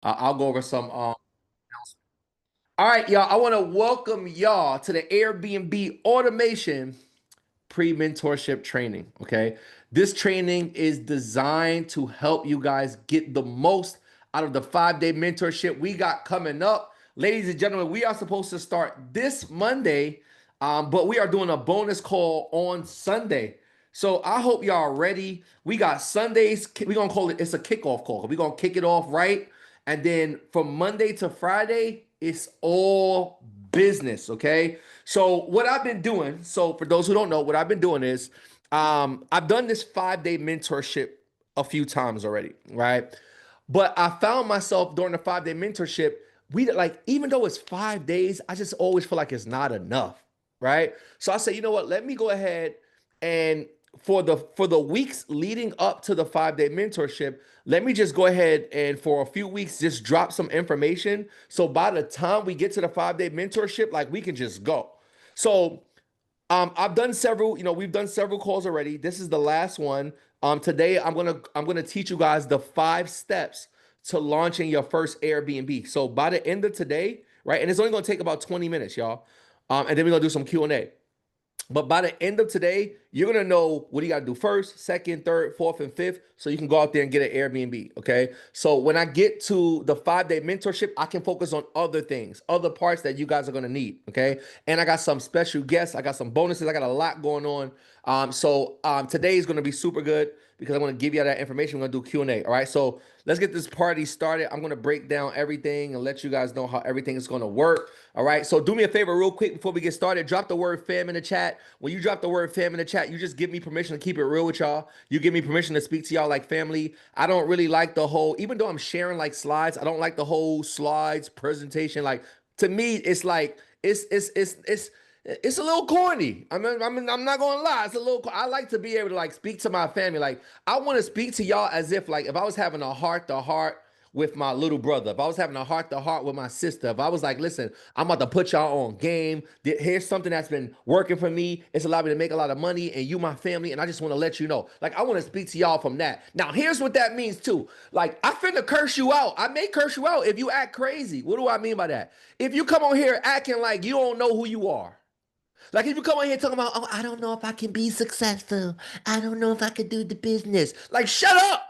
I'll go over some. All right, y'all. I want to welcome y'all to the Airbnb automation pre-mentorship training. Okay, this training is designed to help you guys get the most out of the 5-day mentorship we got coming up. Ladies and gentlemen, we are supposed to start this Monday, but we are doing a bonus call on Sunday. So I hope y'all are ready. We got Sundays. We're gonna call it, it's a kickoff call. We're gonna kick it off right. And then from Monday to Friday, it's all business. Okay. So what I've been doing, so for those who don't know, what I've been doing is I've done this 5-day mentorship a few times already, right? But I found myself during the 5-day mentorship, we like, even though it's 5 days, I just always feel like it's not enough, right? So I say, you know what, let me go ahead and for the weeks leading up to the 5-day mentorship, let me just go ahead and for a few weeks just drop some information. So by the time we get to the 5-day mentorship, like we can just go. So I've done several, we've done several calls already. This is the last one. Today I'm gonna teach you guys the 5 steps to launching your first Airbnb. So by the end of today, right, and it's only gonna take about 20 minutes, y'all. And then we're gonna do some Q&A. But by the end of today, you're gonna know what you gotta do first, second, third, fourth, and fifth, so you can go out there and get an Airbnb. Okay. So when I get to the 5-day mentorship, I can focus on other things, other parts that you guys are gonna need. Okay. And I got some special guests, I got some bonuses, I got a lot going on. Today is gonna be super good because I'm gonna give you that information. We're gonna do Q&A. All right. So let's get this party started. I'm gonna break down everything and let you guys know how everything is gonna work. All right. So do me a favor real quick before we get started. Drop the word fam in the chat. When you drop the word fam in the chat, you just give me permission to keep it real with y'all. You give me permission to speak to y'all like family. I don't really like the whole, even though I'm sharing like slides, I don't like the whole slides presentation. Like to me, it's like it's a little corny. I'm not gonna lie. It's a little. I like to be able to like speak to my family. Like I want to speak to y'all as if like if I was having a heart to heart with my little brother, if I was having a heart to heart with my sister, if I was like, listen, I'm about to put y'all on game. Here's something that's been working for me. It's allowed me to make a lot of money, and you, my family, and I just want to let you know. Like I want to speak to y'all from that. Now, here's what that means too. Like I finna curse you out. I may curse you out if you act crazy. What do I mean by that? If you come on here acting like you don't know who you are. Like if you come on here talking about, oh, I don't know if I can be successful. I don't know if I can do the business. Like, shut up.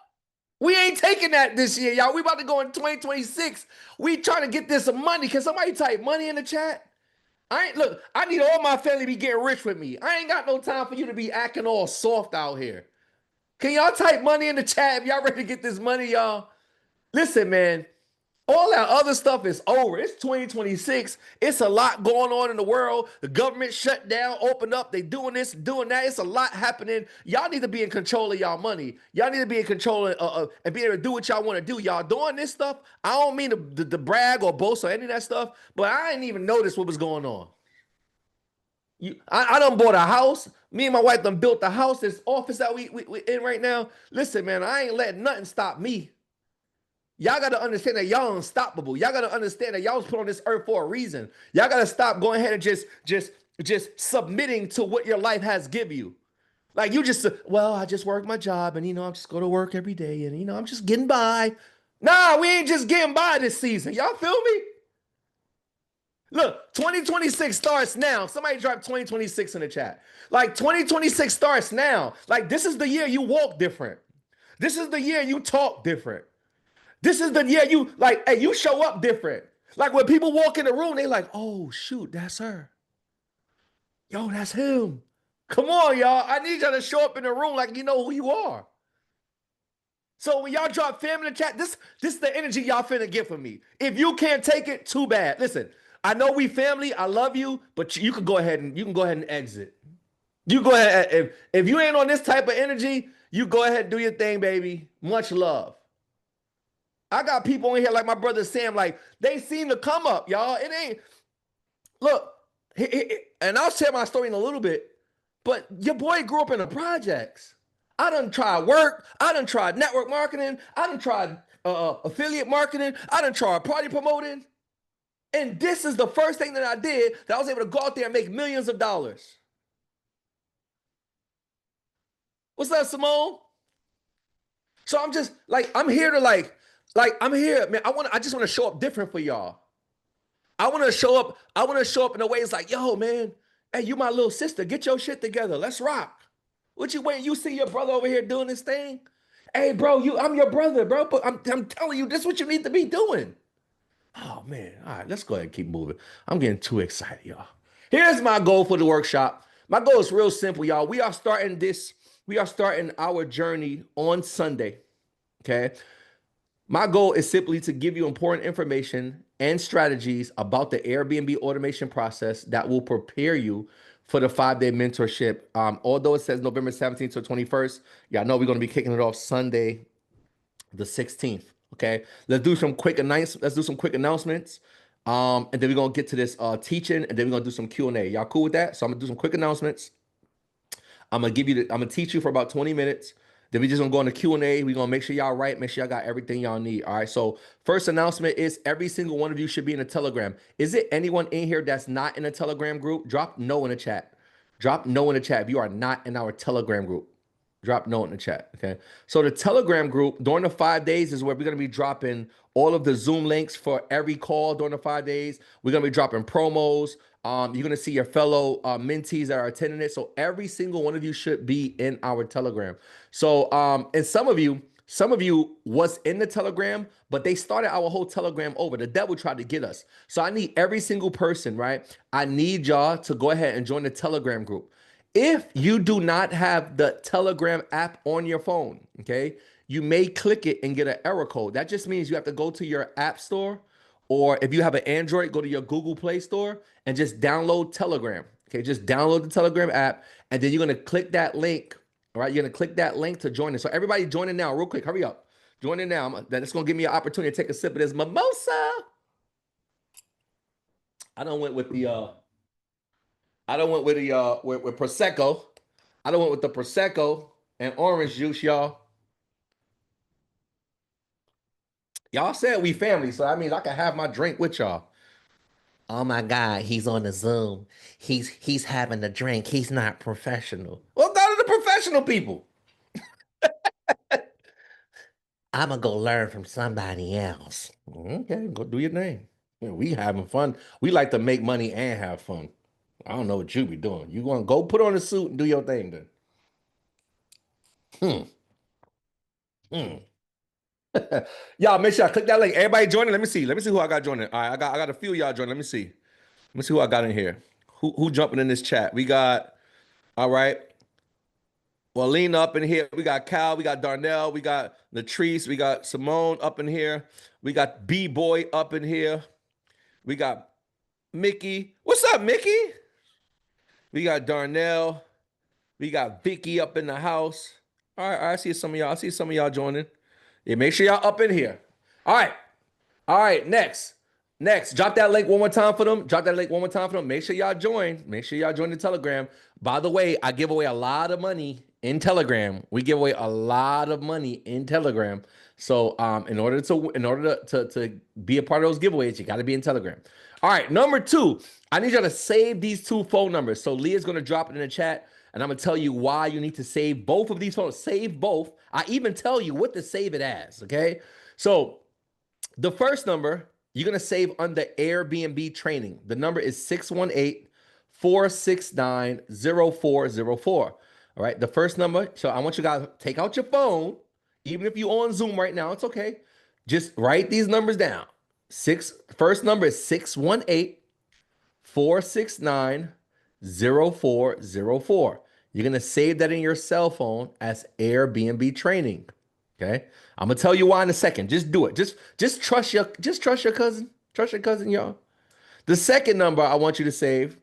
We ain't taking that this year, y'all. We about to go in 2026. We trying to get this some money. Can somebody type money in the chat? I need all my family to be getting rich with me. I ain't got no time for you to be acting all soft out here. Can y'all type money in the chat if y'all ready to get this money, y'all? Listen, man. All that other stuff is over. It's 2026. It's a lot going on in the world. The government shut down, opened up. They doing this, doing that. It's a lot happening. Y'all need to be in control of y'all money. Y'all need to be in control and be able to do what y'all want to do. Y'all doing this stuff. I don't mean to brag or boast or any of that stuff, but I didn't even notice what was going on. I done bought a house. Me and my wife done built the house. This office that we in right now. Listen, man, I ain't letting nothing stop me. Y'all got to understand that y'all unstoppable. Y'all got to understand that y'all was put on this earth for a reason. Y'all got to stop going ahead and just submitting to what your life has given you. Like you just, well, I just work my job and I just go to work every day and I'm just getting by. Nah, we ain't just getting by this season. Y'all feel me? Look, 2026 starts now. Somebody drop 2026 in the chat. Like 2026 starts now. Like this is the year you walk different. This is the year you talk different. This is the year you like, hey, you show up different. Like when people walk in the room, they like, oh shoot, that's her. Yo, that's him. Come on, y'all. I need y'all to show up in the room like you know who you are. So when y'all drop family in the chat, this is the energy y'all finna get from me. If you can't take it, too bad. Listen, I know we family, I love you, but you can go ahead and exit. You go ahead. If you ain't on this type of energy, you go ahead and do your thing, baby. Much love. I got people in here like my brother Sam, like they seem to come up, y'all. It ain't look, and I'll share my story in a little bit, but your boy grew up in the projects. I done tried work, I done tried network marketing, I done tried affiliate marketing, I done tried party promoting. And this is the first thing that I did that I was able to go out there and make millions of dollars. What's up, Simone? So I'm just like, I'm here to like Like I'm here, man. I just want to show up different for y'all. I want to show up in a way it's like, yo, man, hey, you my little sister. Get your shit together. Let's rock. What you waiting? You see your brother over here doing this thing? Hey, bro, I'm your brother, bro. But I'm telling you, this is what you need to be doing. Oh man. All right, let's go ahead and keep moving. I'm getting too excited, y'all. Here's my goal for the workshop. My goal is real simple, y'all. We are starting our journey on Sunday. Okay. My goal is simply to give you important information and strategies about the Airbnb automation process that will prepare you for the 5-day mentorship. Although it says November 17th to 21st, y'all know we're going to be kicking it off Sunday, the 16th. Okay, let's do some quick announcements. And then we're gonna get to this teaching, and then we're gonna do some Q&A. Y'all cool with that? So I'm gonna do some quick announcements. I'm gonna teach you for about 20 minutes. Then we just gonna go on the Q&A. We're gonna make sure y'all right, make sure y'all got everything y'all need. All right. So first announcement is every single one of you should be in a Telegram. Is it anyone in here that's not in a Telegram group? Drop no in the chat. Drop no in the chat if you are not in our Telegram group. Drop no in the chat. Okay. So the Telegram group during the 5 days is where we're gonna be dropping all of the Zoom links for every call during the 5 days. We're gonna be dropping promos. You're gonna see your fellow mentees that are attending it. So every single one of you should be in our Telegram. So and some of you was in the Telegram, but they started our whole Telegram over. The devil tried to get us. So I need every single person, right? I need y'all to go ahead and join the Telegram group. If you do not have the Telegram app on your phone, okay, you may click it and get an error code. That just means you have to go to your app store, or if you have an Android, go to your Google Play Store and just download Telegram. Okay, just download the Telegram app, and then you're gonna click that link. All right, you're gonna click that link to join it. So everybody join in now, real quick. Hurry up, join in now. That's gonna give me an opportunity to take a sip of this mimosa. I don't went with the I don't went with the with prosecco. I don't went with the prosecco and orange juice, y'all. Y'all said we family, so that means I can have my drink with y'all. Oh my God, he's on the Zoom. He's having a drink. He's not professional. Well, go to the professional people. I'm gonna go learn from somebody else. Okay, go do your thing. Yeah, we having fun. We like to make money and have fun. I don't know what you be doing. You want to go put on a suit and do your thing then. Hmm. Hmm. Y'all make sure I click that link. Everybody joining. Let me see. Let me see who I got joining. All right, I got a few of y'all joining. Let me see. Let me see who I got in here. Who jumping in this chat? We got, all right. Well, Lena up in here. We got Cal, we got Darnell, we got Latrice, we got Simone up in here. We got B-Boy up in here. We got Mickey. What's up, Mickey? We got Darnell. We got Vicky up in the house. All right, I see some of y'all. I see some of y'all joining. Yeah, make sure y'all up in here. All right. All right, next. Next, drop that link one more time for them. Drop that link one more time for them. Make sure y'all join. Make sure y'all join the Telegram. By the way, I give away a lot of money in Telegram. We give away a lot of money in Telegram. So, in order to be a part of those giveaways, you got to be in Telegram. All right, number two, I need y'all to save these two phone numbers. So Leah's gonna drop it in the chat, and I'm gonna tell you why you need to save both of these phones. Save both. I even tell you what to save it as. Okay, so the first number you're going to save under Airbnb Training. The number is 618-469-0404. All right. The first number. So I want you guys to take out your phone. Even if you're on Zoom right now, it's okay. Just write these numbers down. First number is 618-469-0404. You're going to save that in your cell phone as Airbnb Training. Okay. I'm gonna tell you why in a second. Just do it. Just trust your cousin. Trust your cousin, y'all. The second number I want you to save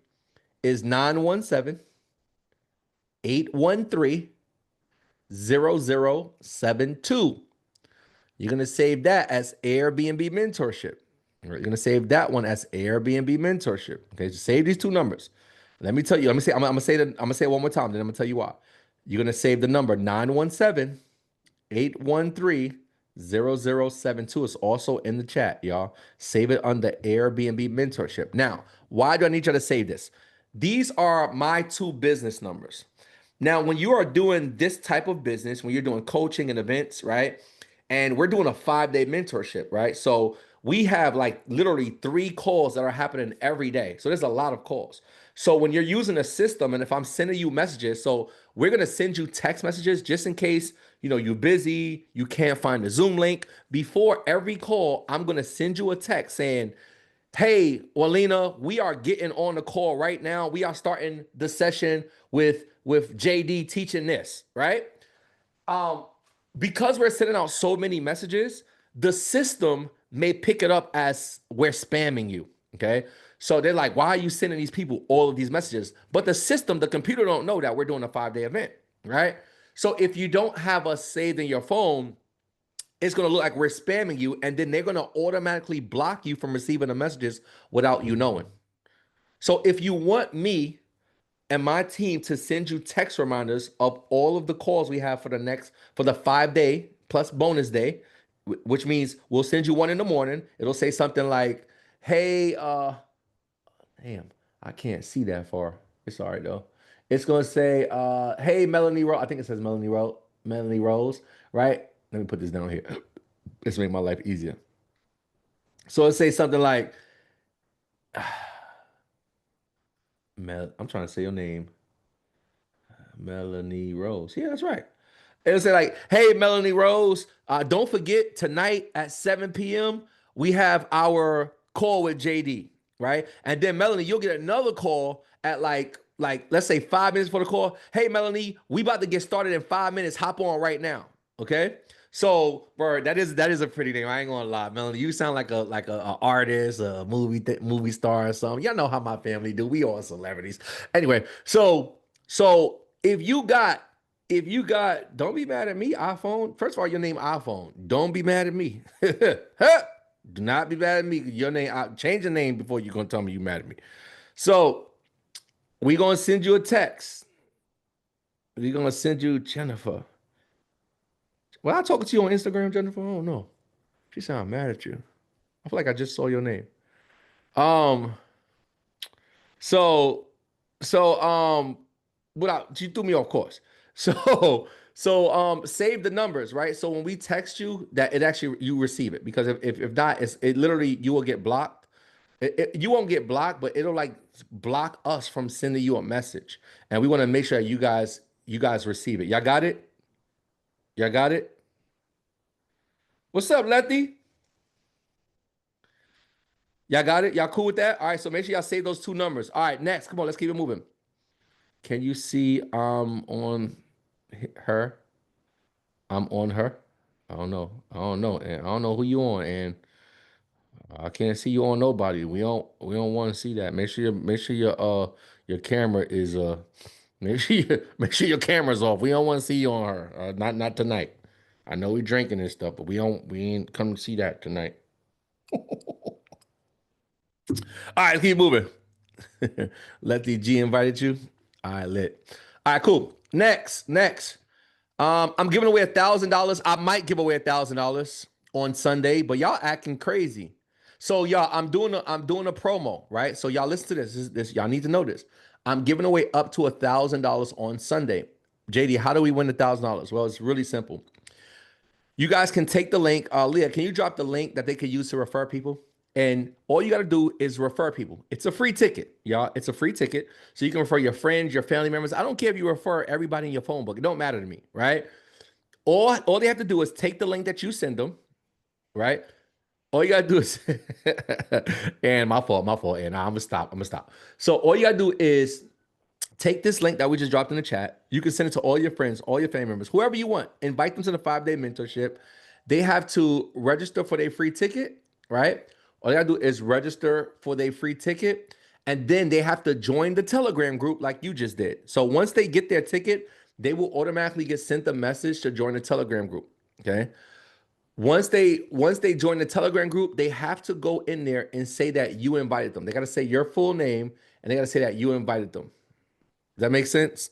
is 917-813-0072. You're gonna save that as Airbnb Mentorship. You're gonna save that one as Airbnb Mentorship. Okay, just save these two numbers. Let me tell you, I'm gonna say it one more time, then I'm gonna tell you why. You're gonna save the number 917-813-0072. It's also in the chat, y'all. Save it under Airbnb Mentorship. Now, why do I need you to save this? These are my two business numbers. Now, when you are doing this type of business, when you're doing coaching and events, right? and we're doing a 5 day mentorship, right? So we have like literally 3 calls that are happening every day. So there's a lot of calls. So when you're using a system, and if I'm sending you messages, so we're gonna send you text messages just in case you're busy, you can't find the Zoom link. Before every call, I'm gonna send you a text saying, "Hey, Walina, we are getting on the call right now. We are starting the session with JD teaching this, right?" Um, because we're sending out so many messages, the system may pick it up as we're spamming you. Okay. So they're like, why are you sending these people all of these messages? But the system, the computer don't know that we're doing a 5 day event, right? So if you don't have us saved in your phone, it's going to look like we're spamming you. And then they're going to automatically block you from receiving the messages without you knowing. So if you want me and my team to send you text reminders of all of the calls we have for the 5 day plus bonus day, which means we'll send you one in the morning. It'll say something like, "Hey, damn, I can't see that far. It's all right though. It's gonna say, hey, Melanie Rose. I think it says Melanie Rose, right? Let me put this down here. This make my life easier. So it say something like, I'm trying to say your name, Melanie Rose. Yeah, that's right. It'll say like, "Hey, Melanie Rose, don't forget tonight at 7 p.m. we have our call with JD, right?" And then Melanie, you'll get another call at like let's say 5 minutes for the call. "Hey, Melanie, we about to get started in 5 minutes. Hop on right now." Okay. So, bro, that is a pretty name. I ain't gonna lie, Melanie. You sound like a artist, a movie star or something. Y'all know how my family do. We all celebrities. Anyway, so if you got, don't be mad at me, iPhone. First of all, your name iPhone. Don't be mad at me. Huh? Do not be mad at me. Your name, change your name before you're gonna tell me you mad at me. So we gonna send you a text. We gonna send you Jennifer. Well, I talking to you on Instagram, Jennifer. I don't know. She sound mad at you. I feel like I just saw your name. Um. So so without she threw me off course. So save the numbers, right? So when we text you, that it actually you receive it, because if not, it literally you will get blocked. You won't get blocked, but it'll like block us from sending you a message. And we want to make sure you guys receive it. Y'all got it? Y'all got it? What's up, Letty? Y'all got it? Y'all cool with that? All right, so make sure y'all save those 2 numbers. All right, next. Come on, let's keep it moving. Can you see on her? I'm on her. I don't know. I don't know. And I don't know who you on. And I can't see you on nobody. We don't want to see that. Make sure your camera is make sure your camera's off. We don't want to see you on her. Not tonight. I know we drinking and stuff, but we ain't come to see that tonight. All right, keep moving. Let the G invited you. All right, lit. All right, cool. Next. I'm giving away $1,000. I might give away $1,000 on Sunday, but y'all acting crazy. So y'all, I'm doing a promo, right? So y'all listen to this. Y'all need to know this. I'm giving away up to $1,000 on Sunday. JD, how do we win $1,000? Well, it's really simple. You guys can take the link. Leah, can you drop the link that they can use to refer people? And all you got to do is refer people. It's a free ticket, y'all. It's a free ticket. So you can refer your friends, your family members. I don't care if you refer everybody in your phone book. It don't matter to me, right? All they have to do is take the link that you send them, right? All you gotta do is, and my fault. And I'm gonna stop. I'm gonna stop. So all you gotta do is take this link that we just dropped in the chat. You can send it to all your friends, all your family members, whoever you want. Invite them to the 5 day mentorship. They have to register for their free ticket, right? All they gotta do is register for their free ticket, and then they have to join the Telegram group like you just did. So once they get their ticket, they will automatically get sent a message to join the Telegram group. Okay. Once they join the Telegram group, they have to go in there and say that you invited them. They got to say your full name, and they got to say that you invited them. Does that make sense?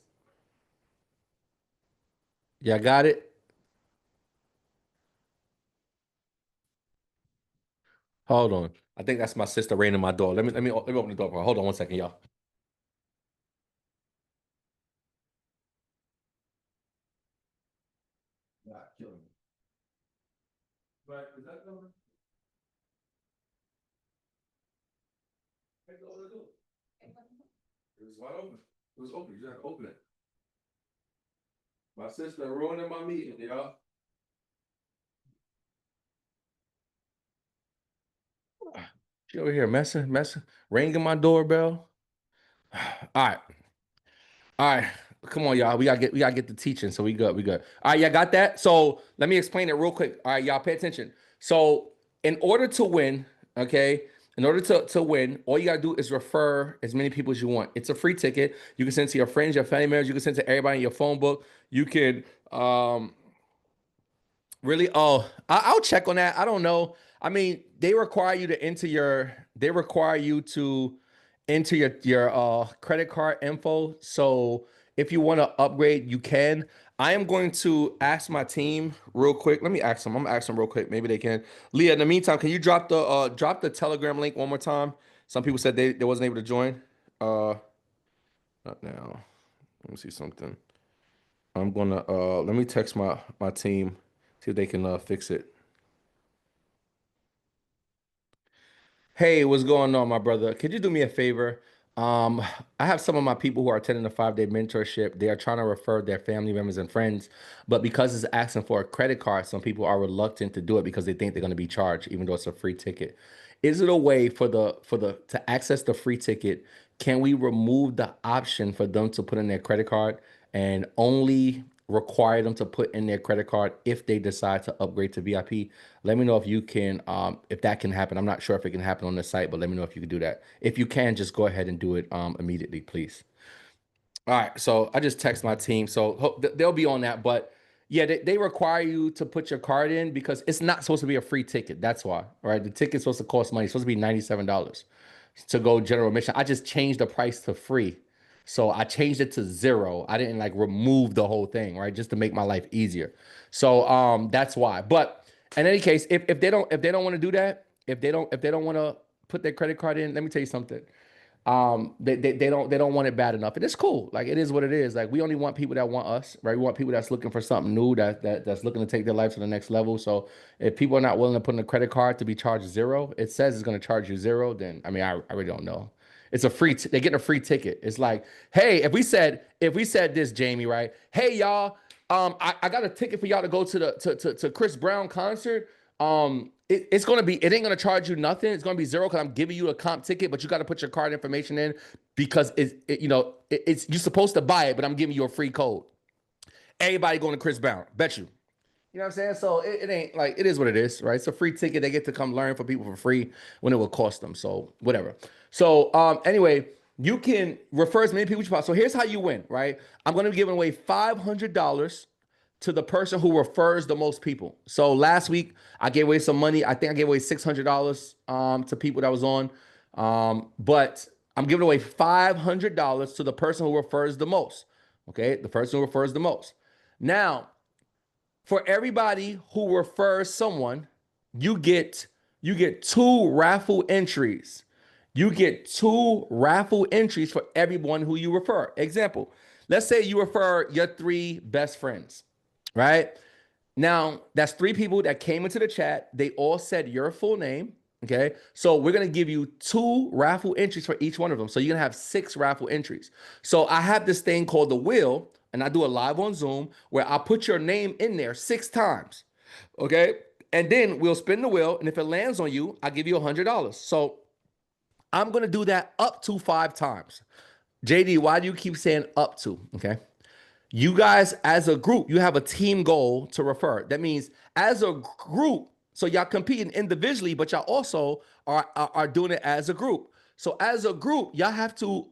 Yeah, got it. Hold on. I think that's my sister raining my door. Let me open the door for her. Hold on one second, y'all. God, killing me. But is that number? It was wide open. It was open. You just have to open it. My sister ruining my meeting, y'all. She over here messing, ringing my doorbell. All right. All right, come on, y'all. We gotta get the teaching. So we good. All right, y'all got that. So let me explain it real quick. All right, y'all pay attention. So in order to win, okay, in order to win, all you gotta do is refer as many people as you want. It's a free ticket. You can send to your friends, your family members. You can send to everybody in your phone book. You can really? Oh, I'll check on that. I don't know. I mean, they require you to enter your credit card info. So if you want to upgrade, you can. I am going to ask my team real quick. Let me ask them. I'm gonna ask them real quick. Maybe they can. Leah, in the meantime, can you drop the Telegram link one more time? Some people said they wasn't able to join. Not now. Let me see something. I'm gonna let me text my team, see if they can fix it. Hey, what's going on, my brother? Could you do me a favor? Um, I have some of my people who are attending the 5-day mentorship. They are trying to refer their family members and friends, but because it's asking for a credit card, some people are reluctant to do it because they think they're going to be charged, even though it's a free ticket. Is it a way for the to access the free ticket? Can we remove the option for them to put in their credit card and only require them to put in their credit card if they decide to upgrade to VIP? Let me know if you can, if that can happen. I'm not sure if it can happen on the site, but let me know if you can do that. If you can, just go ahead and do it immediately, please. All right, so I just text my team, so they'll be on that. But yeah, they require you to put your card in because it's not supposed to be a free ticket. That's why, all right? The ticket's supposed to cost money. It's supposed to be $97 to go general admission. I just changed the price to free. So I changed it to zero. I didn't like remove the whole thing, right? Just to make my life easier. So that's why. But in any case, if they don't want to do that, if they don't want to put their credit card in, let me tell you something. They don't want it bad enough, and it's cool. Like, it is what it is. Like, we only want people that want us, right? We want people that's looking for something new, that's looking to take their life to the next level. So if people are not willing to put in a credit card to be charged zero, it says it's going to charge you zero, then I mean, I really don't know. It's a they're getting a free ticket. It's like, hey, if we said this, Jamie, right? Hey, y'all, I got a ticket for y'all to go to the to Chris Brown concert. It ain't gonna charge you nothing. It's gonna be zero because I'm giving you a comp ticket, but you got to put your card information in because it's you're supposed to buy it, but I'm giving you a free code. Everybody going to Chris Brown, bet you. You know what I'm saying? So it ain't like, it is what it is, right? It's a free ticket. They get to come learn for people for free when it will cost them. So whatever. So anyway, you can refer as many people as you possible. So here's how you win, right? I'm gonna be giving away $500 to the person who refers the most people. So last week I gave away some money. I think I gave away $600 to people that was on. But I'm giving away $500 to the person who refers the most. Okay, the person who refers the most. Now, for everybody who refers someone, you get you get two raffle entries. You get two raffle entries for everyone who you refer. Example, let's say you refer your three best friends, right? Now, that's three people that came into the chat. They all said your full name. Okay. So we're going to give you two raffle entries for each one of them. So you're going to have six raffle entries. So I have this thing called the wheel, and I do it live on Zoom where I put your name in there 6 times. Okay. And then we'll spin the wheel. And if it lands on you, I give you $100. So I'm going to do that up to 5 times. JD, why do you keep saying up to? Okay. You guys, as a group, you have a team goal to refer. That means as a group, so y'all competing individually, but y'all also are doing it as a group. So as a group, y'all have to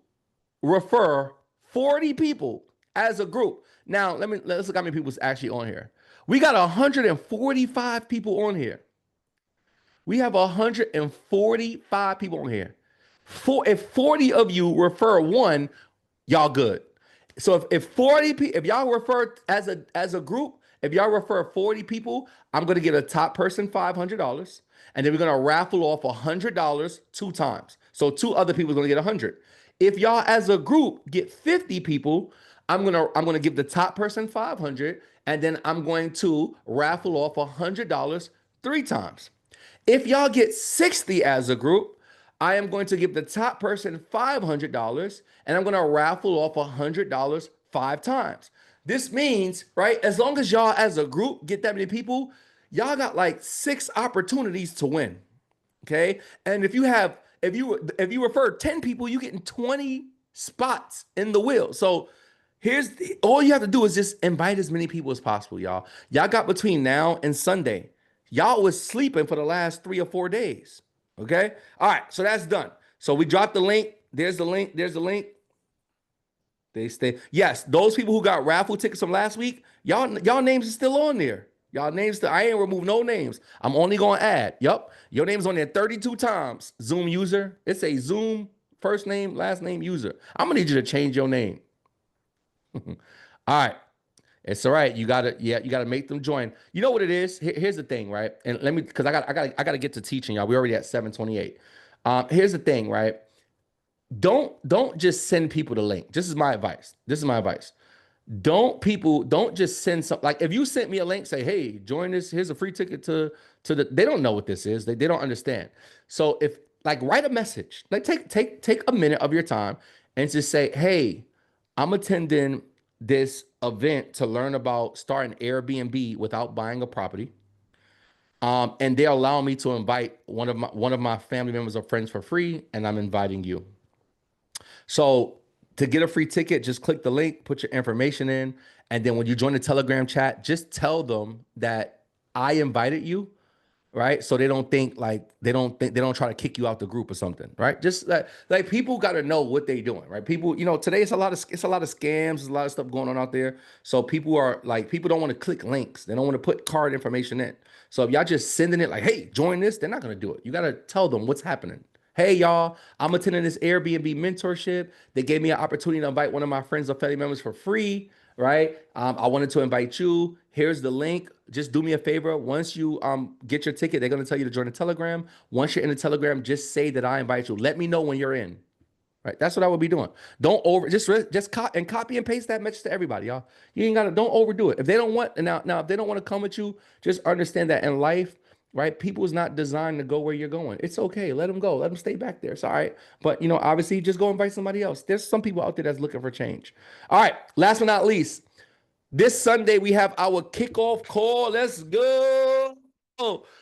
refer 40 people as a group. Now, let's look how many people's actually on here. We got 145 people on here. We have 145 people on here. If 40 of you refer one, y'all good. So if 40 people, if y'all refer as a group, if y'all refer 40 people, I'm gonna give a top person $500, and then we're gonna raffle off $100 2 times. So two other people are gonna get 100. If y'all as a group get 50 people, I'm gonna give the top person 500, and then I'm going to raffle off $100 3 times. If y'all get 60 as a group, I am going to give the top person $500 and I'm going to raffle off $100 5 times. This means, right, as long as y'all as a group get that many people, y'all got like 6 opportunities to win. Okay. And if you refer 10 people, you getting 20 spots in the wheel. So all you have to do is just invite as many people as possible, y'all. Y'all got between now and Sunday. Y'all was sleeping for the last 3 or 4 days. Okay. All right. So that's done. So we dropped the link. There's the link. There's the link. They stay. Yes, those people who got raffle tickets from last week, y'all names are still on there. Y'all names still. I ain't remove no names. I'm only gonna add. Yup, your name's on there 32 times. Zoom user. It's a Zoom first name, last name user. I'm gonna need you to change your name. All right. It's all right. You gotta make them join. You know what it is? Here's the thing, right? And let me, because I gotta get to teaching y'all. We're already at 7:28. Here's the thing, right? Don't just send people the link. This is my advice. This is my advice. Don't just send something like if you sent me a link, say, hey, join this. Here's a free ticket to the they don't know what this is. They don't understand. So if like write a message, like take a minute of your time and just say, hey, I'm attending this event to learn about starting Airbnb without buying a property. And they allow me to invite one of my family members or friends for free, and I'm inviting you. So to get a free ticket, just click the link, put your information in, and then when you join the Telegram chat, just tell them that I invited you, right? So they don't try to kick you out the group or something, right? Just like people got to know what they doing, right? People, today it's a lot of scams, there's a lot of stuff going on out there. So people don't want to click links, they don't want to put card information in. So if y'all just sending it like, hey, join this, they're not gonna do it. You got to tell them what's happening. Hey y'all, I'm attending this Airbnb mentorship. They gave me an opportunity to invite one of my friends or family members for free, right? I wanted to invite you. Here's the link. Just do me a favor. Once you get your ticket, they're gonna tell you to join the Telegram. Once you're in the Telegram, just say that I invite you. Let me know when you're in. Right. That's what I would be doing. Don't over just copy and paste that message to everybody, y'all. You ain't gotta don't overdo it. If they don't want now if they don't want to come with you, just understand that in life, right? People is not designed to go where you're going. It's okay. Let them go. Let them stay back there. It's all right. But obviously, just go invite somebody else. There's some people out there that's looking for change. All right. Last but not least, this Sunday we have our kickoff call. Let's go.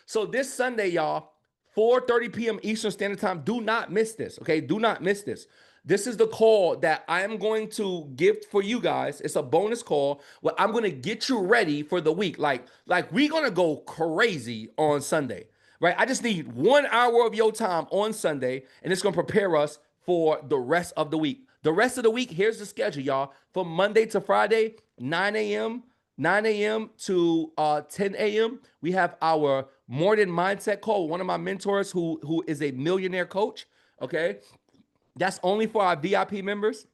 So this Sunday, y'all, 4:30 p.m. Eastern Standard Time. Do not miss this. Okay, do not miss this. This is the call that I am going to give for you guys. It's a bonus call where I'm going to get you ready for the week. Like we're going to go crazy on Sunday, right? I just need 1 hour of your time on Sunday, and it's going to prepare us for the rest of the week. The rest of the week, here's the schedule, y'all. From Monday to Friday, 9 a.m. to 10 a.m. We have our morning mindset call with one of my mentors who is a millionaire coach. Okay. That's only for our VIP members.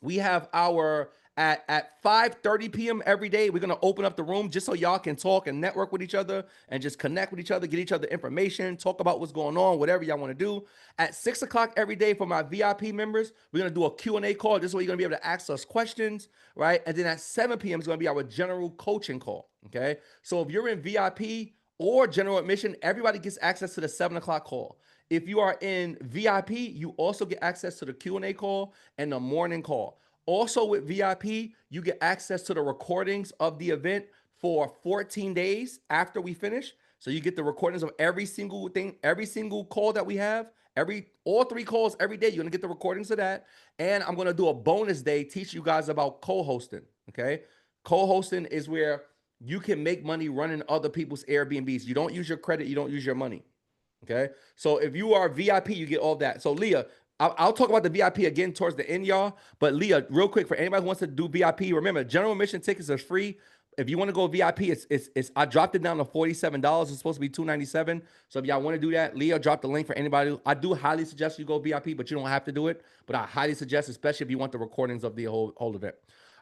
We have our at 5:30 p.m. every day. We're gonna open up the room just so y'all can talk and network with each other and just connect with each other, get each other information, talk about what's going on, whatever y'all want to do. At 6 o'clock every day for my VIP members, we're gonna do a Q&A call. This way you're gonna be able to ask us questions, right? And then at 7 p.m. is gonna be our general coaching call. Okay. So if you're in VIP or general admission, everybody gets access to the 7 o'clock call. If you are in VIP, you also get access to the Q&A call and the morning call. Also with VIP, you get access to the recordings of the event for 14 days after we finish. So you get the recordings of every single thing, every single call that we have, all 3 calls every day. You're gonna get the recordings of that. And I'm gonna do a bonus day, teach you guys about co-hosting. Okay. Co-hosting is where you can make money running other people's Airbnbs. You don't use your credit, you don't use your money. Okay. So if you are VIP, you get all that. So Leah, I'll talk about the VIP again towards the end, y'all. But Leah, real quick, for anybody who wants to do VIP, remember, general admission tickets are free. If you want to go VIP, it's I dropped it down to $47. It's supposed to be $297. So if y'all want to do that, Leah dropped the link for anybody. I do highly suggest you go VIP, but you don't have to do it. But I highly suggest, especially if you want the recordings of the whole event.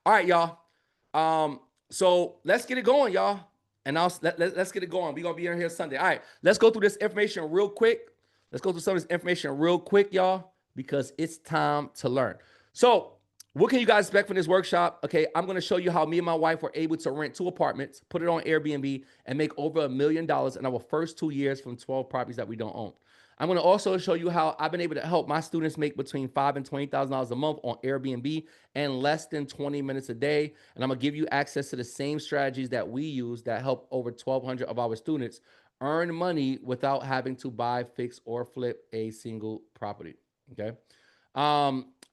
All right, y'all. So let's get it going, y'all. And let's get it going. We're gonna be in here Sunday. All right, let's go through this information real quick. Let's go through some of this information real quick, y'all, because it's time to learn. So What can you guys expect from this workshop? Okay, I'm going to show you how me and my wife were able to rent 2 apartments, put it on Airbnb, and make over $1 million in our first 2 years from 12 properties that we don't own. I'm going to also show you how I've been able to help my students make between $5,000 and $20,000 a month on Airbnb and less than 20 minutes a day. And I'm going to give you access to the same strategies that we use that help over 1,200 of our students earn money without having to buy, fix, or flip a single property. Okay.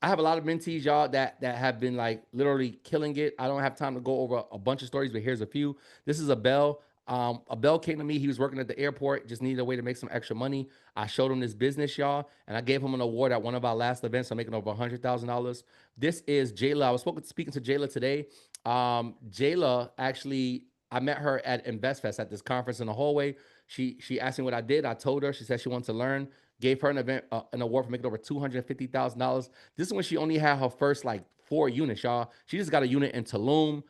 I have a lot of mentees, y'all, that have been like literally killing it. I don't have time to go over a bunch of stories, but here's a few. This is a Bell. A Bell came to me. He was working at the airport, just needed a way to make some extra money. I showed him this business, y'all, and I gave him an award at one of our last events. I'm making over $100,000. This is Jayla. I was speaking to Jayla today. Jayla actually, I met her at InvestFest at this conference in the hallway. She asked me what I did. I told her. She said she wanted to learn. Gave her an award for making over $250,000. This is when she only had her first like 4 units, y'all. She just got a unit in Tulum.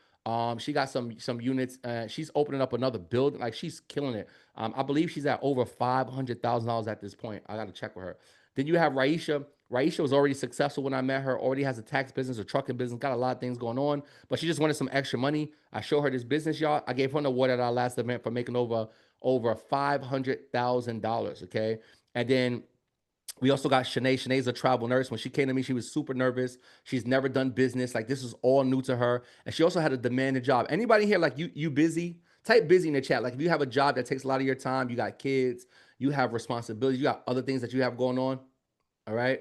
She got some units. She's opening up another building. Like she's killing it. I believe she's at over $500,000 at this point. I got to check with her. Then you have Raisha. Raisha was already successful when I met her. Already has a tax business, a trucking business, got a lot of things going on. But she just wanted some extra money. I showed her this business, y'all. I gave her an award at our last event for making over $500,000. Okay, and then we also got Shanae. Shanae's a travel nurse. When she came to me, she was super nervous. She's never done business. Like this is all new to her. And she also had a demanding job. Anybody here like you busy? Type busy in the chat. Like if you have a job that takes a lot of your time, you got kids, you have responsibilities, you got other things that you have going on. All right.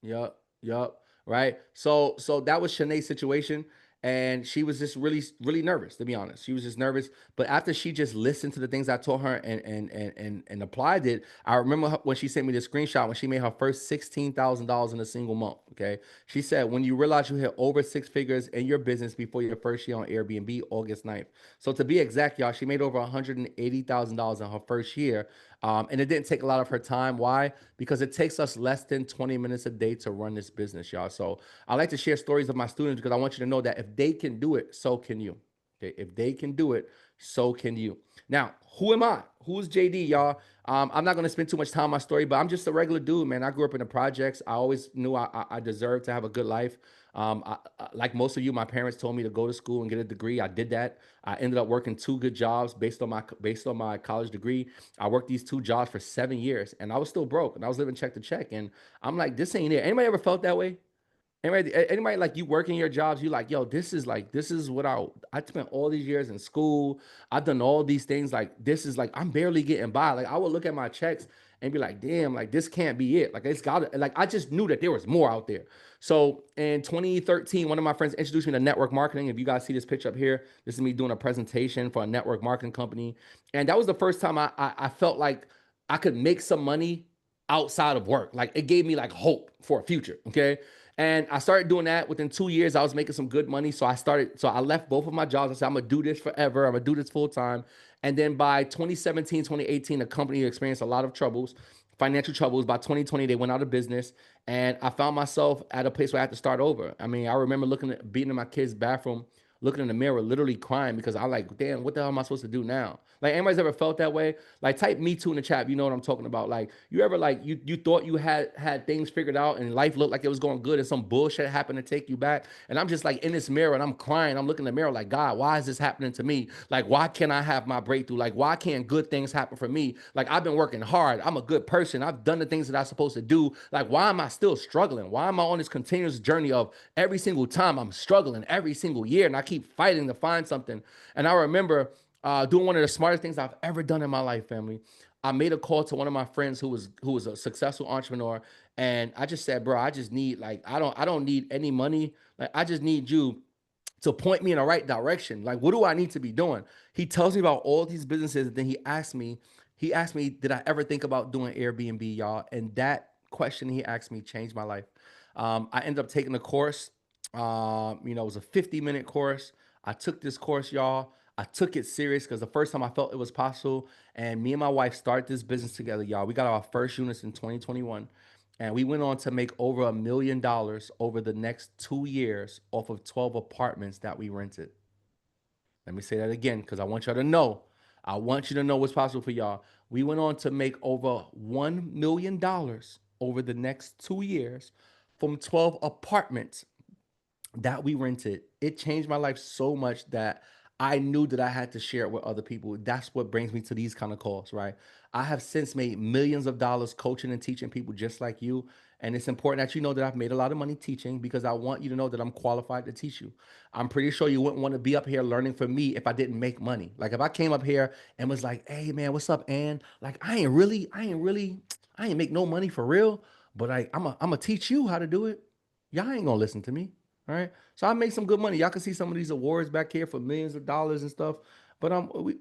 Yup, yup. Right. So that was Shanae's situation. And she was just really nervous, to be honest. She was just nervous. But after she just listened to the things I told her and applied it, I remember when she sent me the screenshot when she made her first $16,000 in a single month. Okay. She said, when you realize you hit over 6 figures in your business before your first year on Airbnb, August 9th. So to be exact, y'all, she made over $180,000 in her first year. And it didn't take a lot of her time. Why? Because it takes us less than 20 minutes a day to run this business, y'all. So I like to share stories of my students because I want you to know that if they can do it, so can you. Okay, if they can do it, so can you. Now, who am I? Who's JD, y'all? I'm not gonna spend too much time on my story, but I'm just a regular dude, man. I grew up in the projects. I always knew I deserved to have a good life. Like most of you, my parents told me to go to school and get a degree. I did that. I ended up working 2 good jobs based on my college degree. I worked these 2 jobs for 7 years, and I was still broke, and I was living check to check. And I'm like, this ain't it. Anybody ever felt that way? Anybody like you working your jobs, you like, yo, this is what I spent all these years in school. I've done all these things. Like, this is like, I'm barely getting by. Like, I would look at my checks and be like, damn, like this can't be it. Like, it's got like, I just knew that there was more out there. So in 2013, one of my friends introduced me to network marketing. If you guys see this picture up here, this is me doing a presentation for a network marketing company. And that was the first time I felt like I could make some money outside of work. Like, it gave me like hope for a future. Okay. And I started doing that. Within 2 years, I was making some good money. So I left both of my jobs. I said, I'm gonna do this forever. I'm gonna do this full time. And then by 2017, 2018, the company experienced a lot of troubles, financial troubles. By 2020, they went out of business. And I found myself at a place where I had to start over. I mean, I remember being in my kid's bathroom, looking in the mirror, literally crying because I like, damn, what the hell am I supposed to do now? Like, anybody's ever felt that way? Like, type me too in the chat. You know what I'm talking about. Like, you ever like you thought you had things figured out and life looked like it was going good and some bullshit happened to take you back. And I'm just like in this mirror and I'm crying. I'm looking in the mirror like, God, why is this happening to me? Like, why can't I have my breakthrough? Like, why can't good things happen for me? Like, I've been working hard. I'm a good person. I've done the things that I'm supposed to do. Like, why am I still struggling? Why am I on this continuous journey of every single time I'm struggling every single year and I keep fighting to find something? And I remember doing one of the smartest things I've ever done in my life, family. I made a call to one of my friends who was a successful entrepreneur, and I just said, bro, I just need like I don't need any money. Like, I just need you to point me in the right direction. Like, what do I need to be doing? He tells me about all these businesses, and then he asked me, did I ever think about doing Airbnb, y'all? And that question he asked me changed my life. I ended up taking the course. It was a 50-minute course. I took this course, y'all. I took it serious because the first time I felt it was possible. And me and my wife started this business together, y'all. We got our first units in 2021. And we went on to make over $1 million over the next 2 years off of 12 apartments that we rented. Let me say that again because I want y'all to know. I want you to know what's possible for y'all. We went on to make over $1 million over the next 2 years from 12 apartments that we rented, it changed my life so much that I knew that I had to share it with other people. That's what brings me to these kind of calls, right? I have since made millions of dollars coaching and teaching people just like you. And it's important that you know that I've made a lot of money teaching because I want you to know that I'm qualified to teach you. I'm pretty sure you wouldn't want to be up here learning from me if I didn't make money. Like if I came up here and was like, hey man, what's up, Ann? Like I ain't make no money for real, but I'm gonna teach you how to do it. Y'all ain't gonna listen to me. All right. So I made some good money. Y'all can see some of these awards back here for millions of dollars and stuff. But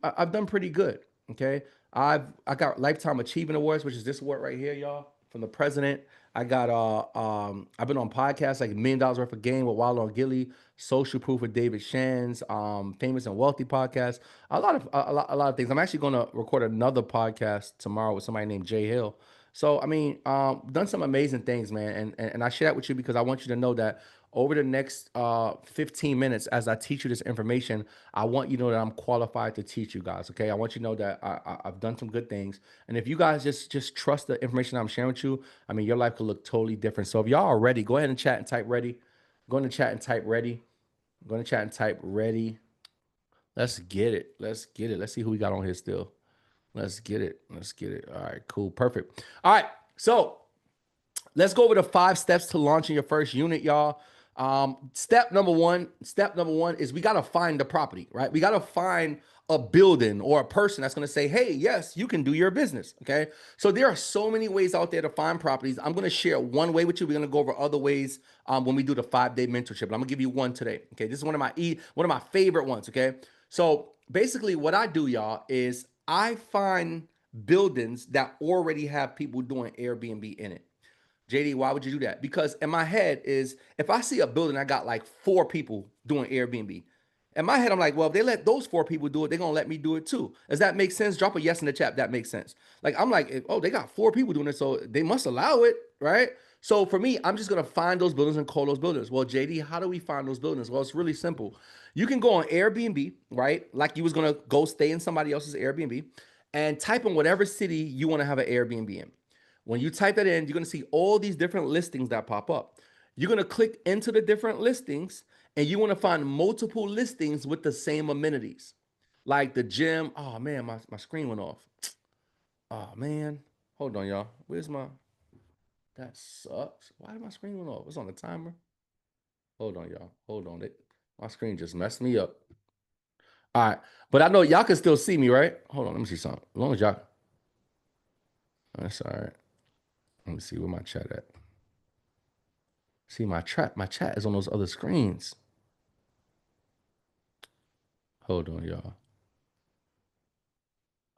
I've done pretty good. Okay. I got lifetime achievement awards, which is this award right here, y'all, from the president. I've been on podcasts like $1 million worth of game with Wallo and Gilly, Social Proof with David Shands, Famous and Wealthy podcast. A lot of things. I'm actually gonna record another podcast tomorrow with somebody named Jay Hill. So I mean, done some amazing things, man, and I share that with you because I want you to know that over the next 15 minutes, as I teach you this information, I want you to know that I'm qualified to teach you guys. Okay, I want you to know that I've done some good things, and if you guys just trust the information I'm sharing with you, I mean, your life could look totally different. So if y'all are ready, go ahead and chat and type ready. Go in the chat and type ready. Go in the chat and type ready. Let's get it. Let's get it. Let's see who we got on here still. Let's get it. Let's get it. All right, cool, perfect. All right, so let's go over the 5 steps to launching your first unit, y'all. Step number one is we got to find the property, right? We got to find a building or a person that's going to say, hey, yes, you can do your business. Okay. So there are so many ways out there to find properties. I'm going to share one way with you. We're going to go over other ways when we do the 5-day mentorship. But I'm going to give you one today. Okay. This is one of my favorite ones. Okay. So basically, what I do, y'all, is I find buildings that already have people doing Airbnb in it. JD, why would you do that? Because in my head is if I see a building, I got like 4 people doing Airbnb. In my head, I'm like, well, if they let those 4 people do it, they're gonna let me do it too. Does that make sense? Drop a yes in the chat. That makes sense. Like I'm like, oh, they got 4 people doing it, so they must allow it, right? So for me, I'm just gonna find those buildings and call those buildings. Well, JD, how do we find those buildings? Well, it's really simple. You can go on Airbnb, right? Like you was gonna go stay in somebody else's Airbnb, and type in whatever city you want to have an Airbnb in. When you type that in, you're going to see all these different listings that pop up. You're going to click into the different listings and you want to find multiple listings with the same amenities. Like the gym. Oh man, my screen went off. Oh man. Hold on, y'all. Where's my that sucks. Why did my screen went off? It's on the timer. Hold on, y'all. Hold on. My screen just messed me up. All right. But I know y'all can still see me, right? Hold on, let me see something. As long as y'all. That's all right. Let me see where my chat at. See, my chat is on those other screens. Hold on, y'all.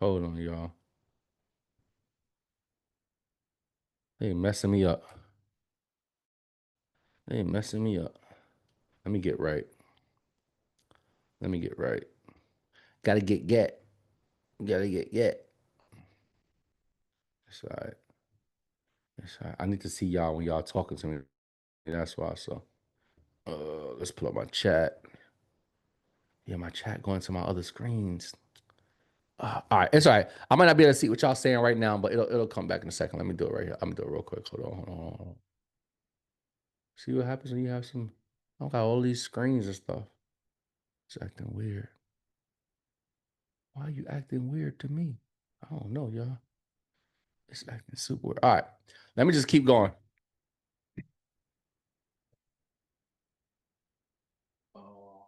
Hold on, y'all. They messing me up. They messing me up. Let me get right. Let me get right. Gotta get. Gotta get. That's all right. That's all right. I need to see y'all when y'all talking to me. That's why. So, let's pull up my chat. Yeah, my chat going to my other screens. All right, it's all right. I might not be able to see what y'all saying right now, but it'll come back in a second. Let me do it right here. I'm gonna do it real quick. Hold on. See what happens when you have some. I got all these screens and stuff. It's acting weird. Why are you acting weird to me? I don't know, y'all. It's acting super weird. All right. Let me just keep going. Oh,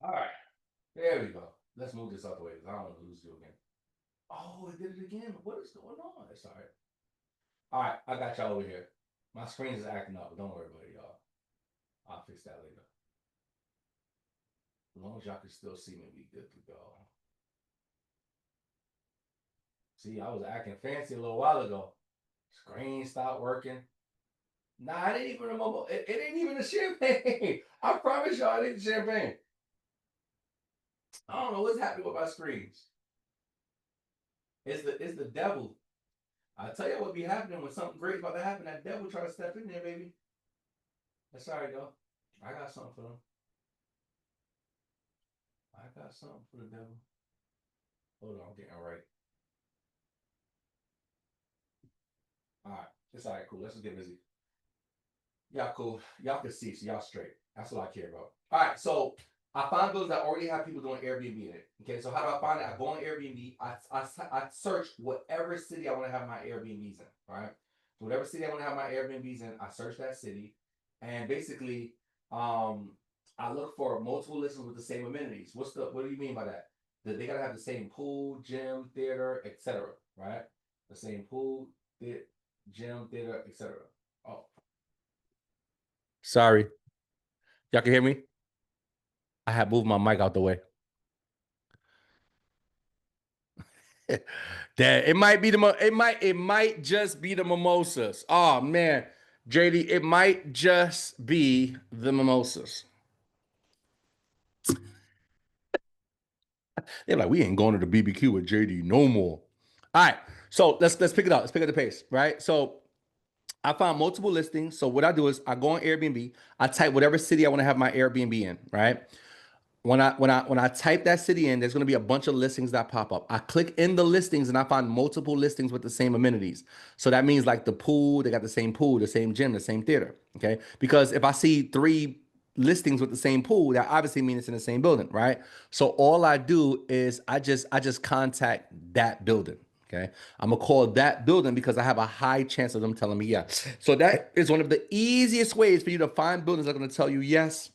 all right. There we go. Let's move this out the way because I don't want to lose you again. Oh, it did it again. What is going on? It's all right. All right. I got y'all over here. My screen is acting up, but don't worry about it, y'all. I'll fix that later. As long as y'all can still see me, we good to go. See, I was acting fancy a little while ago. Screen stopped working. Nah, it ain't even a mobile. It ain't even a champagne. I promise y'all, it ain't champagne. I don't know what's happening with my screens. It's the devil. I tell you what be happening when something great about to happen. That devil try to step in there, baby. That's all right though. I got something for them. I got something for the devil. Hold on, I'm getting all right. All right, it's all right, cool. Let's just get busy. Y'all cool. Y'all can see, so y'all straight. That's what I care about. All right, so I find those that already have people doing Airbnb in it. Okay, so how do I find it? I go on Airbnb. I search whatever city I want to have my Airbnbs in. All right, so whatever city I want to have my Airbnbs in, I search that city, and basically, um, I look for multiple listings with the same amenities. What do you mean by that? That they gotta have the same pool, gym, theater, etc. Right? The same pool, gym, theater, etc. Oh, sorry. Y'all can hear me? I had moved my mic out the way. That it might be it might just be the mimosas. Oh man, JD, it might just be the mimosas. They're like, we ain't going to the BBQ with JD no more. All right, so let's pick it up. Let's pick up the pace, right? So I found multiple listings. So what I do is I go on Airbnb. I type whatever city I want to have my Airbnb in, right? When I type that city in, there's going to be a bunch of listings that pop up. I click in the listings and I find multiple listings with the same amenities. So that means like the pool, they got the same pool, the same gym, the same theater. Okay. Because if I see three listings with the same pool, that obviously means it's in the same building, right? So all I do is I just contact that building. Okay. I'm gonna call that building because I have a high chance of them telling me yes. So that is one of the easiest ways for you to find buildings that are gonna tell you yes,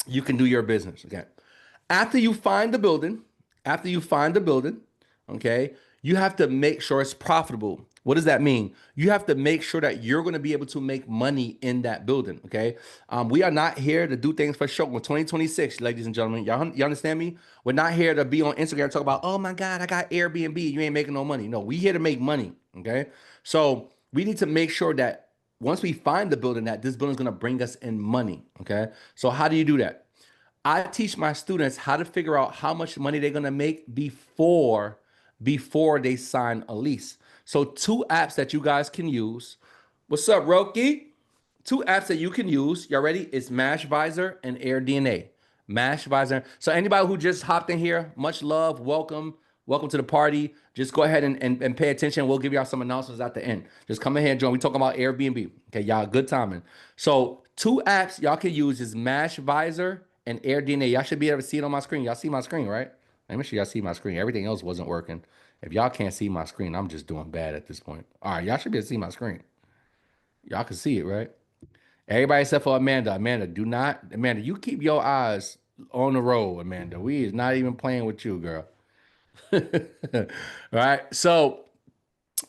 you can do your business. Okay. After you find the building, after you find the building, okay, you have to make sure it's profitable. What does that mean? You have to make sure that you're going to be able to make money in that building. Okay. We are not here to do things for show. In 2026, ladies and gentlemen, you understand me? We're not here to be on Instagram and talk about, oh my God, I got Airbnb. You ain't making no money. No, we here to make money. Okay. So we need to make sure that once we find the building, that this building is going to bring us in money. Okay. So how do you do that? I teach my students how to figure out how much money they're gonna make before they sign a lease. So two apps that you guys can use. What's up, Roki? Two apps that you can use. Y'all ready? It's Mashvisor and AirDNA. Mashvisor. So anybody who just hopped in here, much love, welcome. Welcome to the party. Just go ahead and pay attention. We'll give y'all some announcements at the end. Just come in here and join. We talking about Airbnb. Okay, y'all, good timing. So two apps y'all can use is Mashvisor and AirDNA. Y'all should be able to see it on my screen. Y'all see my screen, right? Let me sure y'all see my screen. Everything else wasn't working. If y'all can't see my screen, I'm just doing bad at this point. All right, y'all should be able to see my screen. Y'all can see it, right? Everybody except for Amanda. Amanda, do not. Amanda, you keep your eyes on the road, Amanda. We is not even playing with you, girl. All right. So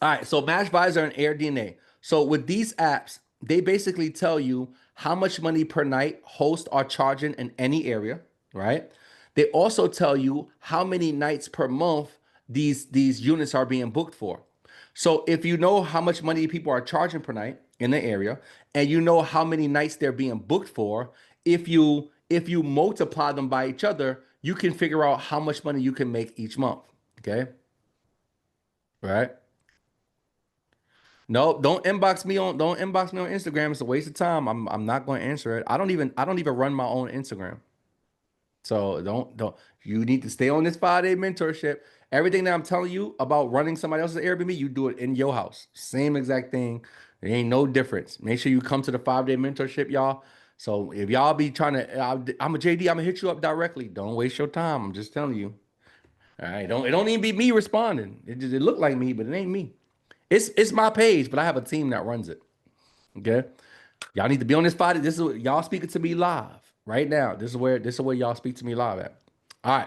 MatchVisor and AirDNA. So with these apps, they basically tell you how much money per night hosts are charging in any area, right? They also tell you how many nights per month these units are being booked for. So if you know how much money people are charging per night in the area, and you know how many nights they're being booked for, if you multiply them by each other, you can figure out how much money you can make each month. Okay, right? No, don't inbox me on Instagram. It's a waste of time. I'm not going to answer it. I don't even run my own Instagram. So don't you need to stay on this 5-day mentorship. Everything that I'm telling you about running somebody else's Airbnb, you do it in your house. Same exact thing. There ain't no difference. Make sure you come to the 5-day mentorship, y'all. So if y'all be trying to, I'm a JD, I'm gonna hit you up directly. Don't waste your time. I'm just telling you. All right. It don't even be me responding. It look like me, but it ain't me. It's my page, but I have a team that runs it. Okay. Y'all need to be on this spot. This is y'all speaking to me live right now. This is where y'all speak to me live at. All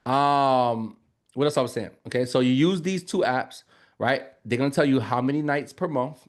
right. What else I was saying? Okay, so you use these two apps, right? They're gonna tell you how many nights per month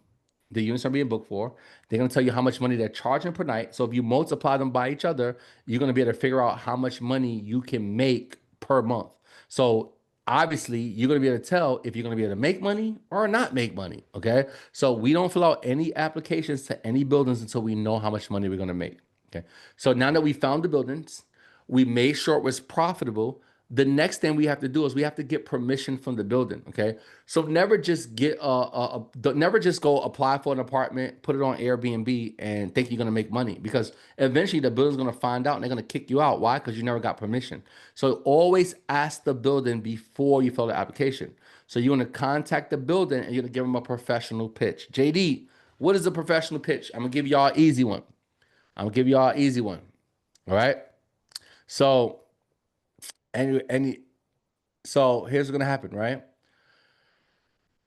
the units are being booked for. They're gonna tell you how much money they're charging per night. So if you multiply them by each other, you're gonna be able to figure out how much money you can make per month. So obviously, you're gonna be able to tell if you're gonna be able to make money or not make money. Okay, so we don't fill out any applications to any buildings until we know how much money we're gonna make. Okay, so now that we found the buildings, We made sure it was profitable. The next thing we have to do is we have to get permission from the building. Okay. So never just never just go apply for an apartment, put it on Airbnb and think you're going to make money because eventually the building's going to find out and they're going to kick you out. Why? Because you never got permission. So always ask the building before you fill the application. So you're going to contact the building and you're going to give them a professional pitch. JD, what is a professional pitch? I'm going to give y'all an easy one. I'm going to give y'all an easy one. All right. So, and so here's what's going to happen, right?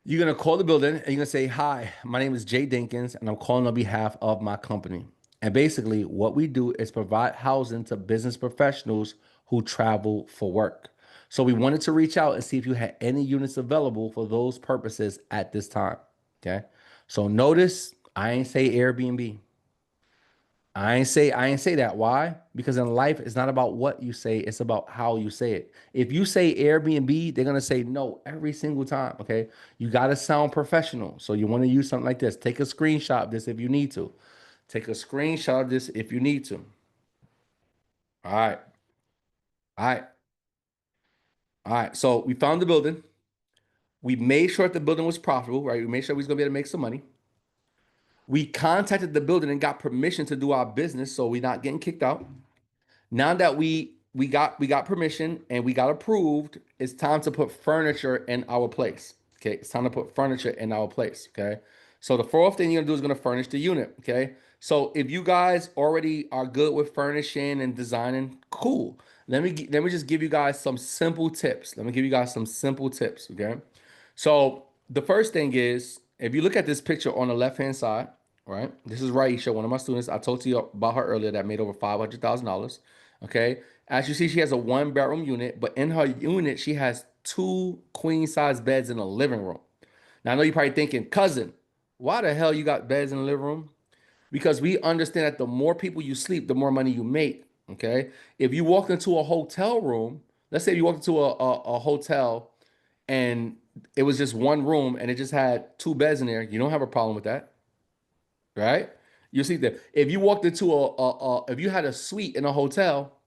You're going to call the building and you're going to say, "Hi, my name is Jay Dinkins and I'm calling on behalf of my company." And basically, what we do is provide housing to business professionals who travel for work. So we wanted to reach out and see if you had any units available for those purposes at this time. Okay. So notice I ain't say Airbnb. I ain't say that. Why? Because in life, it's not about what you say, it's about how you say it. If you say Airbnb, they're gonna say no every single time. Okay. You gotta sound professional. So you want to use something like this. Take a screenshot of this if you need to. Take a screenshot of this if you need to. All right. All right. All right. So we found the building. We made sure that the building was profitable, right? We made sure we was gonna be able to make some money. We contacted the building and got permission to do our business, so we're not getting kicked out. Now that we got permission and we got approved, it's time to put furniture in our place. Okay, it's time to put furniture in our place. Okay, so the fourth thing you're gonna do is gonna furnish the unit. Okay, so if you guys already are good with furnishing and designing, cool. Let me just give you guys some simple tips. Let me give you guys some simple tips. Okay, so the first thing is if you look at this picture on the left hand side, right? This is Raisha, one of my students. I told you about her earlier that made over $500,000. Okay. As you see, she has a one bedroom unit, but in her unit, she has two queen size beds in the living room. Now, I know you're probably thinking, cousin, why the hell you got beds in the living room? Because we understand that the more people you sleep, the more money you make. Okay. If you walked into a hotel room, let's say you walked into a hotel and it was just one room and it just had two beds in there, you don't have a problem with that, right? You see that if you walked into if you had a suite in a hotel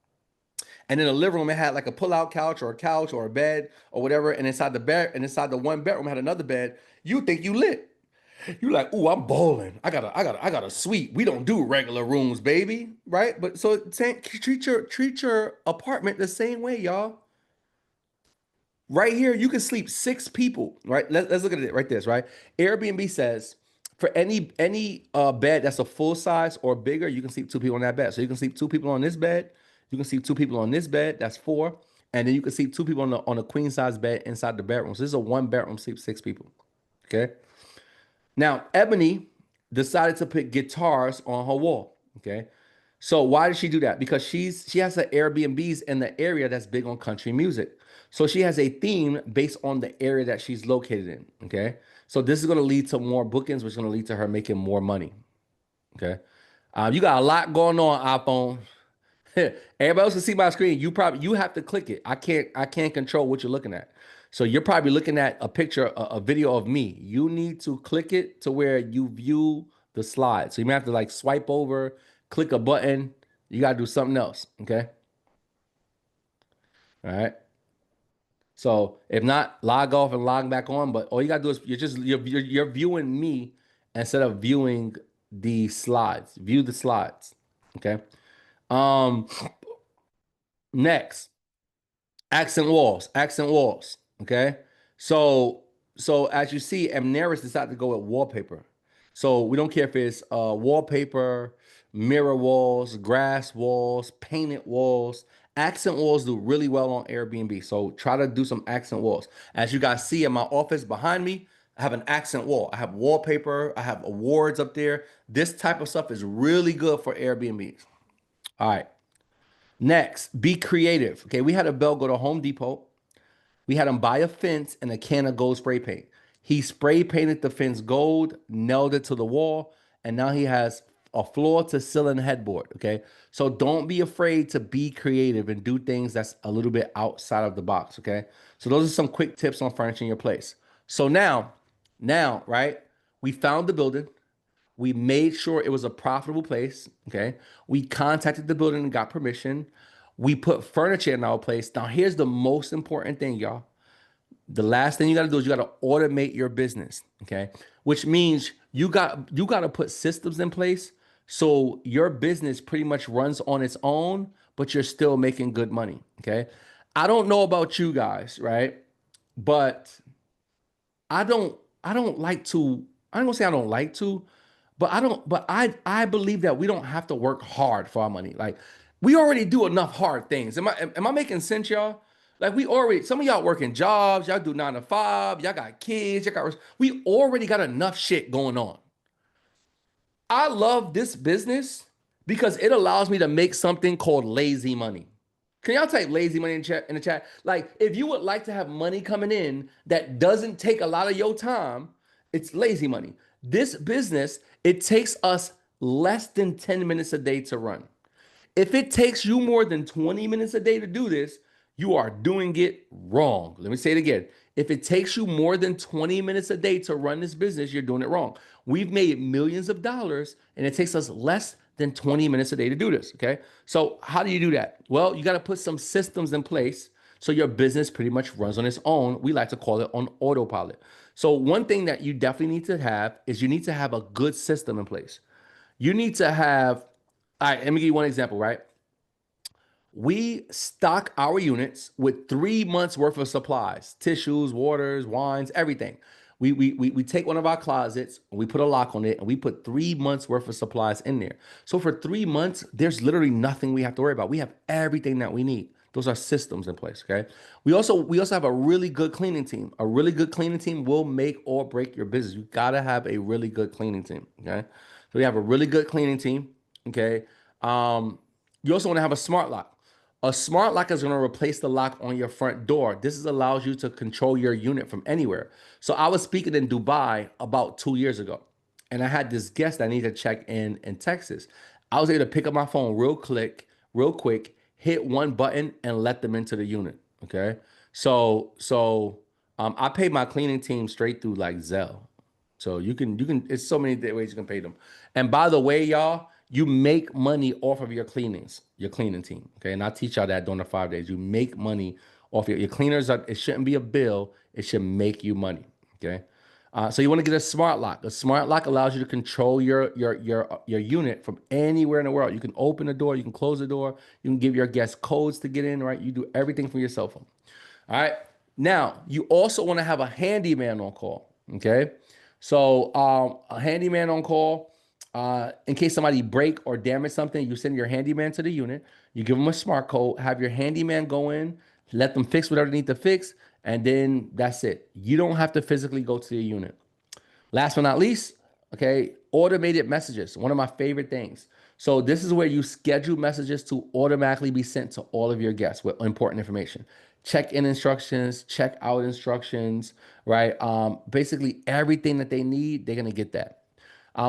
and in the living room it had like a pull-out couch or a bed or whatever, and inside the bed and inside the one bedroom had another bed, you think you lit. You like, "Ooh, I'm balling. I got a suite. We don't do regular rooms, baby." Right? But so treat your apartment the same way, y'all. Right here, you can sleep six people. Right? Let's look at it right this, right? Airbnb says for any bed that's a full size or bigger, you can sleep two people on that bed. So you can sleep two people on this bed, you can sleep two people on this bed, that's four, and then you can sleep two people on a queen size bed inside the bedroom. So this is a one bedroom, sleep six people. Okay. Now, Ebony decided to put guitars on her wall. Okay. So why did she do that? Because she has the Airbnbs in the area that's big on country music. So she has a theme based on the area that she's located in. Okay. So this is going to lead to more bookings, which is going to lead to her making more money. Okay. You got a lot going on, iPhone. Everybody else can see my screen. You have to click it. I can't control what you're looking at. So you're probably looking at a picture, a video of me. You need to click it to where you view the slide. So you may have to like swipe over, click a button. You gotta do something else. Okay. All right. So if not, log off and log back on. But all you gotta do is you're viewing me instead of viewing the slides. View the slides. Okay. Um. Next. Accent walls. Okay. So as you see, Amneris decided to go with wallpaper. So we don't care if it's wallpaper, mirror walls, grass walls, painted walls. Accent walls do really well on Airbnb. So try to do some accent walls. As you guys see in my office behind me, I have an accent wall. I have wallpaper. I have awards up there. This type of stuff is really good for Airbnbs. All right. Next, be creative. Okay, we had a bell go to Home Depot. We had him buy a fence and a can of gold spray paint. He spray painted the fence gold, nailed it to the wall, and now he has a floor to ceiling headboard. Okay, so don't be afraid to be creative and do things that's a little bit outside of the box. Okay, so those are some quick tips on furnishing your place. So now, right? We found the building. We made sure it was a profitable place. Okay. We contacted the building and got permission. We put furniture in our place. Now, here's the most important thing, y'all. The last thing you got to do is you got to automate your business, okay? Which means you got to put systems in place so your business pretty much runs on its own, but you're still making good money, okay? I don't know about you guys, right? But I don't like to, I don't gonna say I don't like to, but I believe that we don't have to work hard for our money. Like we already do enough hard things. Am I making sense, y'all? Like we already, some of y'all working jobs, y'all do 9 to 5, y'all got kids, we already got enough shit going on. I love this business because it allows me to make something called lazy money. Can y'all type lazy money in the chat? Like, if you would like to have money coming in that doesn't take a lot of your time, it's lazy money. This business, it takes us less than 10 minutes a day to run. If it takes you more than 20 minutes a day to do this, you are doing it wrong. Let me say it again. If it takes you more than 20 minutes a day to run this business, you're doing it wrong. We've made millions of dollars and it takes us less than 20 minutes a day to do this. Okay. So, how do you do that? Well, you got to put some systems in place so your business pretty much runs on its own. We like to call it on autopilot. So, one thing that you definitely need to have is you need to have a good system in place. You need to have, all right, let me give you one example, right? We stock our units with 3 months worth of supplies, tissues, waters, wines, everything. We take one of our closets and we put a lock on it and we put 3 months worth of supplies in there. So for 3 months, there's literally nothing we have to worry about. We have everything that we need. Those are systems in place. Okay. We also have a really good cleaning team. A really good cleaning team will make or break your business. You gotta have a really good cleaning team. Okay. So we have a really good cleaning team. Okay. You also want to have a smart lock. A smart lock is going to replace the lock on your front door. Allows you to control your unit from anywhere. So I was speaking in Dubai about 2 years ago, and I had this guest I needed to check in Texas. I was able to pick up my phone real quick, hit one button, and let them into the unit. Okay, so I paid my cleaning team straight through like Zelle. So you can it's so many ways you can pay them. And by the way, y'all, you make money off of your cleaning team. Okay. And I teach y'all that during the 5 days. You make money off your cleaners. It shouldn't be a bill. It should make you money. Okay. So you want to get a smart lock. A smart lock allows you to control your unit from anywhere in the world. You can open the door, you can close the door, you can give your guests codes to get in, right? You do everything from your cell phone. All right. Now, you also want to have a handyman on call. Okay. So, a handyman on call, in case somebody break or damage something, you send your handyman to the unit. You give them a smart code, have your handyman go in, let them fix whatever they need to fix, and then that's it. You don't have to physically go to the unit. Last but not least, okay, automated messages, one of my favorite things. So this is where you schedule messages to automatically be sent to all of your guests with important information. Check-in instructions, check-out instructions, right? Basically everything that they need, they're gonna get that.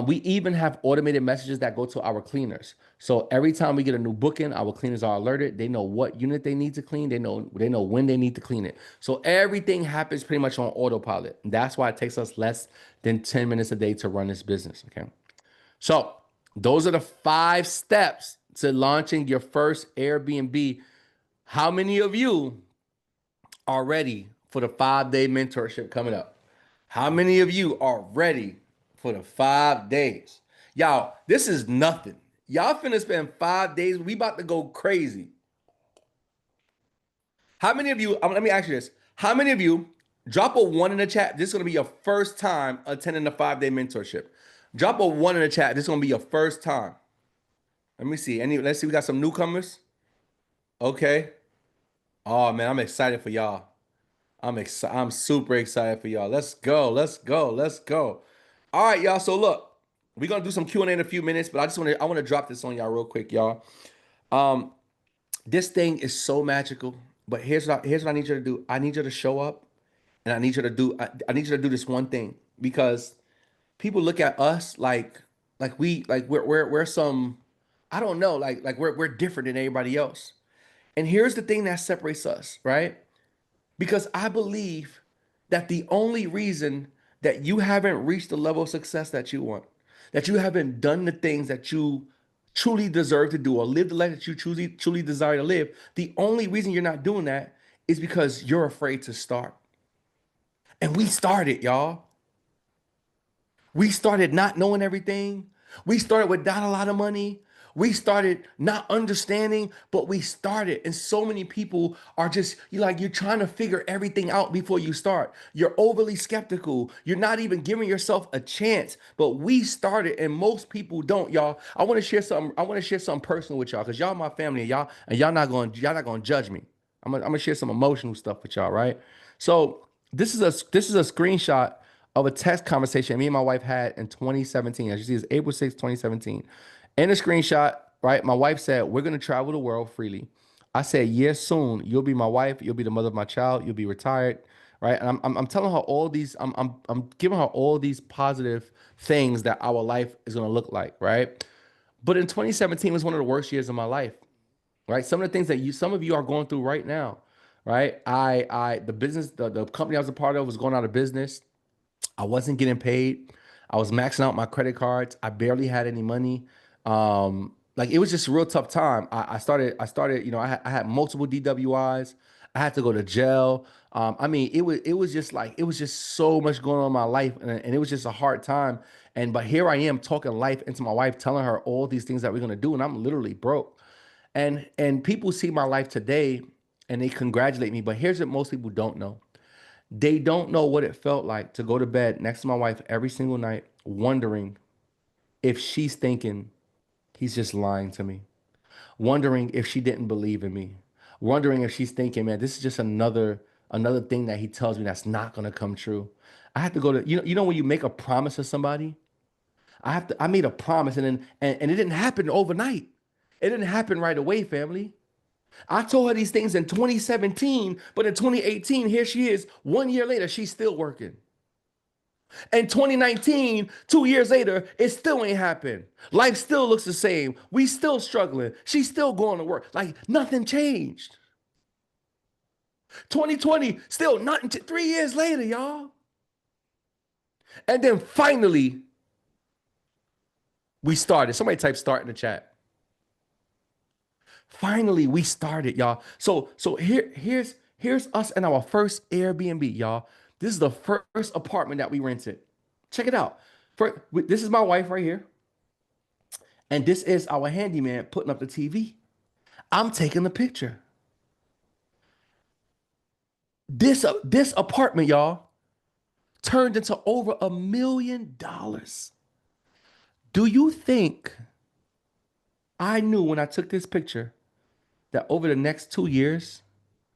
We even have automated messages that go to our cleaners. So every time we get a new booking, our cleaners are alerted. They know what unit they need to clean. They know when they need to clean it. So everything happens pretty much on autopilot. And that's why it takes us less than 10 minutes a day to run this business. Okay. So those are the 5 steps to launching your first Airbnb. How many of you are ready for the 5 day mentorship coming up? How many of you are ready for the 5 days? Y'all, this is nothing. Y'all finna spend 5 days. We about to go crazy. How many of you, let me ask you this. How many of you drop a one in the chat? This is gonna be your first time attending the 5 day mentorship. Drop a one in the chat. This is gonna be your first time. Let me see. Let's see. We got some newcomers. Okay. Oh man, I'm excited for y'all. I'm super excited for y'all. Let's go. Let's go. Let's go. All right, y'all. So look, we're gonna do some Q&A in a few minutes, but I want to drop this on y'all real quick, y'all. Um, this thing is so magical, but here's what I need you to do. I need you to show up and I need you to do this one thing because people look at us like we're some, I don't know, like we're different than everybody else. And here's the thing that separates us, right? Because I believe that the only reason that you haven't reached the level of success that you want, that you haven't done the things that you truly deserve to do or live the life that you truly desire to live, the only reason you're not doing that is because you're afraid to start. And we started, y'all. We started not knowing everything. We started without a lot of money. We started not understanding, but we started. And so many people are just, you like, you're trying to figure everything out before you start. You're overly skeptical. You're not even giving yourself a chance. But we started, and most people don't, y'all. I want to share something. I want to share something personal with y'all because y'all my family, and y'all not gonna judge me. I'm gonna share some emotional stuff with y'all, right? So this is a screenshot of a text conversation me and my wife had in 2017. As you see, it's April 6th, 2017. In the screenshot, right, my wife said, "We're going to travel the world freely." I said, "Yes, soon. You'll be my wife. You'll be the mother of my child. You'll be retired." Right. And I'm telling her all these, I'm giving her all these positive things that our life is going to look like. Right. But in 2017 was one of the worst years of my life. Right. Some of the things that some of you are going through right now. Right. The business, the company I was a part of was going out of business. I wasn't getting paid. I was maxing out my credit cards. I barely had any money. Like it was just a real tough time. I started, I had multiple DWIs. I had to go to jail. I mean, it was just so much going on in my life, and it was just a hard time. But here I am talking life into my wife, telling her all these things that we're gonna do, and I'm literally broke. And people see my life today, and they congratulate me. But here's what most people don't know. They don't know what it felt like to go to bed next to my wife every single night, wondering if she's thinking he's just lying to me, wondering if she didn't believe in me, wondering if she's thinking, man, this is just another thing that he tells me that's not gonna come true. I have to go to you know when you make a promise to somebody, I made a promise and it didn't happen overnight. It didn't happen right away, family. I told her these things in 2017, but in 2018, here she is. 1 year later, she's still working. In 2019, 2 years later, it still ain't happened. Life still looks the same. We still struggling. She's still going to work. Like nothing changed. 2020, still nothing. 3 years later, y'all. And then finally, we started. Somebody type start in the chat. Finally, we started, y'all. So here's us in our first Airbnb, y'all. This is the first apartment that we rented. Check it out. This is my wife right here. And this is our handyman putting up the TV. I'm taking the picture. This apartment, y'all, turned into over $1 million. Do you think I knew when I took this picture that over the next 2 years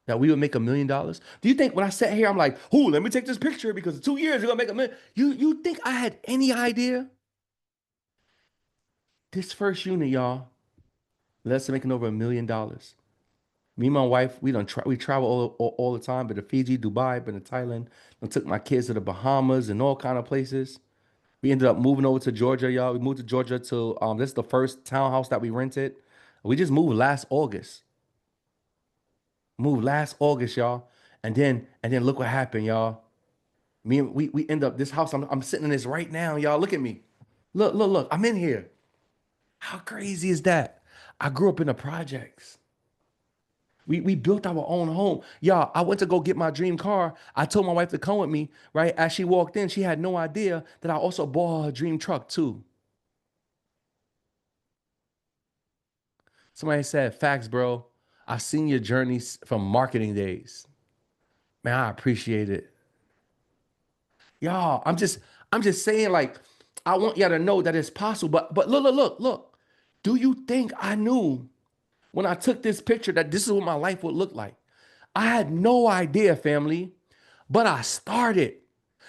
that we would make $1 million? Do you think when I sat here, I'm like, "Ooh, let me take this picture because in 2 years we're gonna make $1 million"? You think I had any idea? This first unit, y'all, led us to making over $1 million. Me and my wife, we travel all the time, but to Fiji, Dubai, been to Thailand. I took my kids to the Bahamas and all kind of places. We ended up moving over to Georgia, y'all. We moved to Georgia to this is the first townhouse that we rented. We just moved last August. Moved last August, y'all. And then look what happened, y'all. We end up this house. I'm sitting in this right now, y'all. Look at me. Look. I'm in here. How crazy is that? I grew up in the projects. We built our own home. Y'all, I went to go get my dream car. I told my wife to come with me, right? As she walked in, she had no idea that I also bought her a dream truck too. Somebody said, "Facts, bro. I've seen your journeys from marketing days. Man, I appreciate it." Y'all, I'm just saying, like, I want y'all to know that it's possible. But look. Do you think I knew when I took this picture that this is what my life would look like? I had no idea, family, but I started.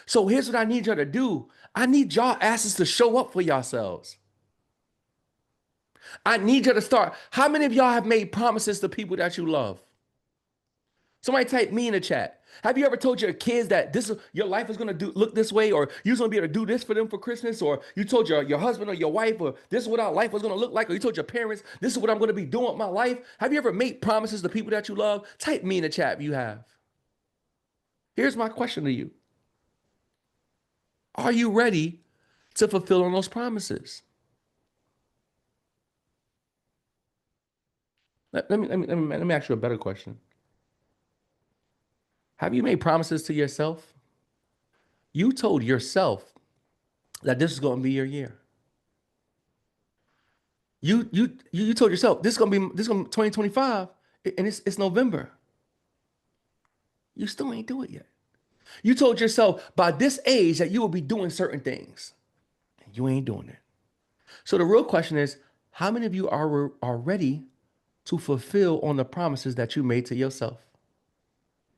So here's what I need y'all to do. I need y'all asses to show up for yourselves. I need y'all to start. How many of y'all have made promises to people that you love? Somebody type me in the chat. Have you ever told your kids that this is your life is gonna do look this way, or you're gonna be able to do this for them for Christmas, or you told your husband or your wife, or this is what our life was gonna look like, or you told your parents this is what I'm gonna be doing with my life? Have you ever made promises to people that you love? Type me in the chat if you have. Here's my question to you. Are you ready to fulfill on those promises? Let me ask you a better question. Have you made promises to yourself? You told yourself that this is going to be your year. You told yourself this is gonna be 2025, and it's November. You still ain't do it yet. You told yourself by this age that you will be doing certain things. And you ain't doing it. So the real question is, how many of you are ready to fulfill on the promises that you made to yourself?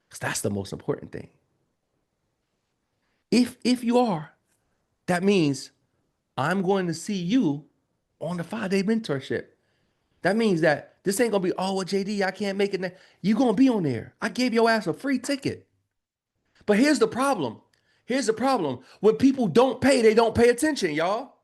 Because that's the most important thing. If you are, that means I'm going to see you on the 5-day mentorship. That means that this ain't gonna be, oh, well, JD, I can't make it. You gonna be on there. I gave your ass a free ticket. But here's the problem. Here's the problem. When people don't pay, they don't pay attention, y'all.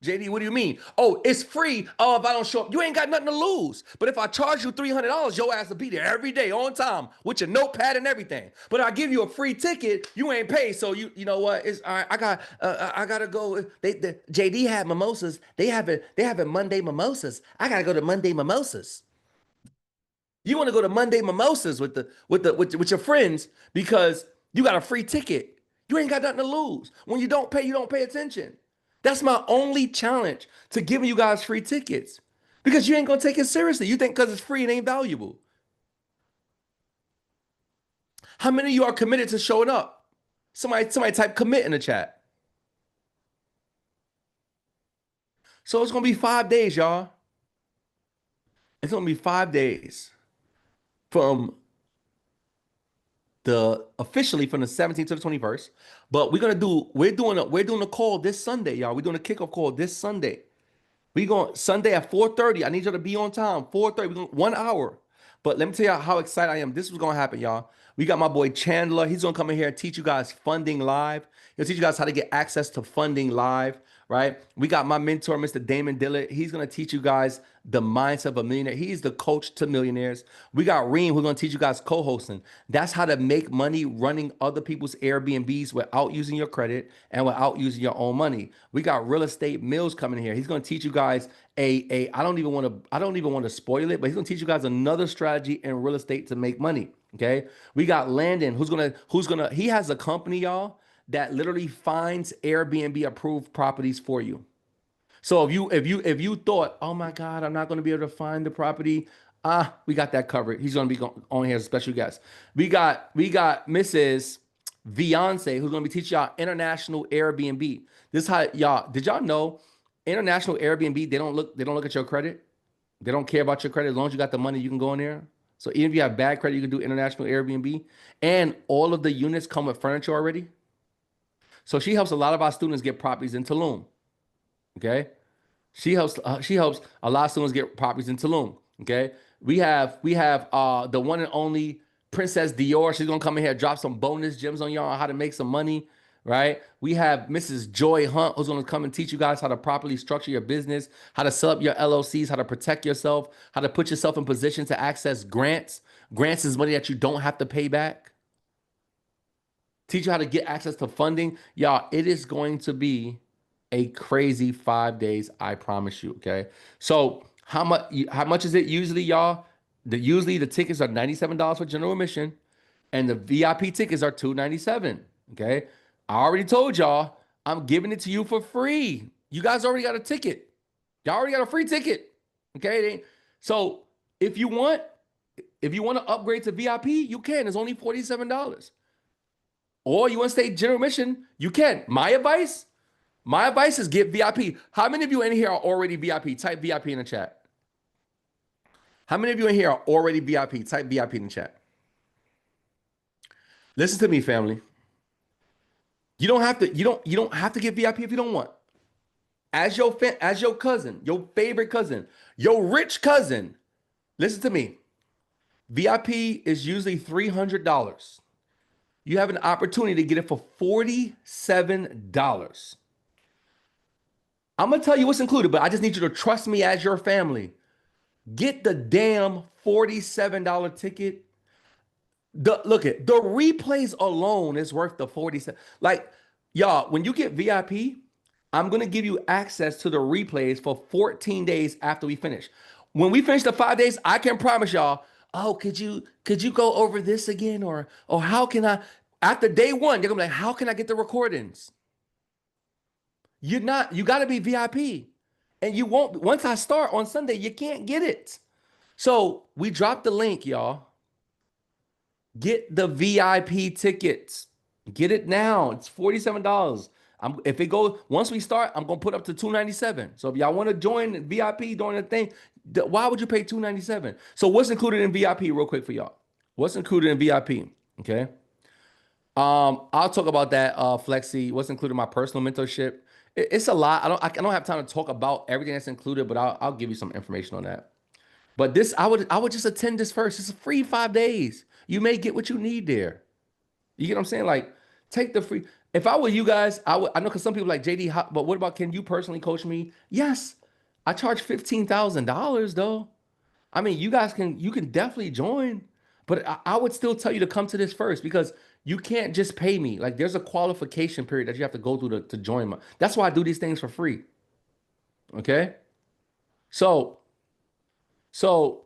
JD, what do you mean? Oh, it's free. Oh, if I don't show up, you ain't got nothing to lose. But if I charge you $300, your ass will be there every day on time with your notepad and everything. But I give you a free ticket, you ain't pay. So you know what? It's all right. I gotta go. JD had mimosas. They have it Monday mimosas. I gotta go to Monday mimosas. You want to go to Monday mimosas with your friends because you got a free ticket. You ain't got nothing to lose. When you don't pay attention. That's my only challenge to giving you guys free tickets because you ain't gonna take it seriously. You think because it's free, it ain't valuable. How many of you are committed to showing up? Somebody type commit in the chat. So it's gonna be 5 days, y'all. It's gonna be 5 days from the officially from the 17th to the 21st. But we're doing a call this Sunday, y'all. We're doing a kickoff call this Sunday. We going Sunday at 4:30. I need y'all to be on time. 4:30. We're going 1 hour. But let me tell y'all how excited I am. This was gonna happen, y'all. We got my boy Chandler. He's gonna come in here and teach you guys funding live. He'll teach you guys how to get access to funding live, right? We got my mentor, Mr. Damon Dillard. He's gonna teach you guys the mindset of a millionaire. He's the coach to millionaires. We got Reem, who's gonna teach you guys co-hosting. That's how to make money running other people's Airbnbs without using your credit and without using your own money. We got Real Estate Mills coming here. He's gonna teach you guys I don't even want to spoil it, but he's gonna teach you guys another strategy in real estate to make money. Okay. We got Landon, he has a company, y'all, that literally finds Airbnb approved properties for you. So if you thought, oh my God, I'm not going to be able to find the property, we got that covered. He's going to be on here as a special guest. We got Mrs. Beyonce, who's going to be teaching y'all international Airbnb. This is how y'all did y'all know international Airbnb, they don't look at your credit. They don't care about your credit. As long as you got the money, you can go in there. So even if you have bad credit, you can do international Airbnb. And all of the units come with furniture already. So she helps a lot of our students get properties in Tulum. Okay. She helps a lot of students get properties in Tulum. Okay. We have the one and only Princess Dior. She's gonna come in here, drop some bonus gems on y'all on how to make some money. Right. We have Mrs. Joy Hunt, who's gonna come and teach you guys how to properly structure your business, how to set up your LLCs, how to protect yourself, how to put yourself in position to access grants. Grants is money that you don't have to pay back. Teach you how to get access to funding. Y'all, it is going to be a crazy 5 days, I promise you. Okay. So how much is it usually, y'all? Usually the tickets are $97 for general admission, and the VIP tickets are $297. Okay. I already told y'all I'm giving it to you for free. You guys already got a ticket. Y'all already got a free ticket. Okay. So if you want, if you want to upgrade to VIP, you can. It's only $47. Or you want to stay general admission, you can. My advice is get VIP. How many of you in here are already VIP? Type VIP in the chat. How many of you in here are already VIP? Type VIP in the chat. Listen to me, family. You don't have to get VIP if you don't want. As your cousin, your favorite cousin, your rich cousin. Listen to me. VIP is usually $300. You have an opportunity to get it for $47. I'm gonna tell you what's included, but I just need you to trust me as your family. Get the damn $47 ticket. The replays alone is worth the 47. Like, y'all, when you get VIP, I'm going to give you access to the replays for 14 days after we finish. When we finish the 5 days, I can promise y'all, oh, could you go over this again? Or how can I after day one, they're gonna be like, how can I get the recordings? You gotta be VIP. And you won't once I start on Sunday, you can't get it. So we dropped the link, y'all. Get the VIP tickets. Get it now. It's $47. If it goes once we start, I'm gonna put up to 297. So if y'all want to join VIP during the thing, why would you pay 297? So what's included in VIP, real quick for y'all? What's included in VIP? Okay. I'll talk about that. Flexi. What's included in my personal mentorship? It's a lot. I don't have time to talk about everything that's included, but I'll give you some information on that. But this, I would just attend this first. It's a free 5 days. You may get what you need there. You get what I'm saying? Like, take the free. If I were you guys, I would. I know because some people like JD, but what about can you personally coach me? Yes, I charge $15,000 though. I mean, you can definitely join, but I would still tell you to come to this first because you can't just pay me. Like, there's a qualification period that you have to go through to join my. That's why I do these things for free. Okay, so so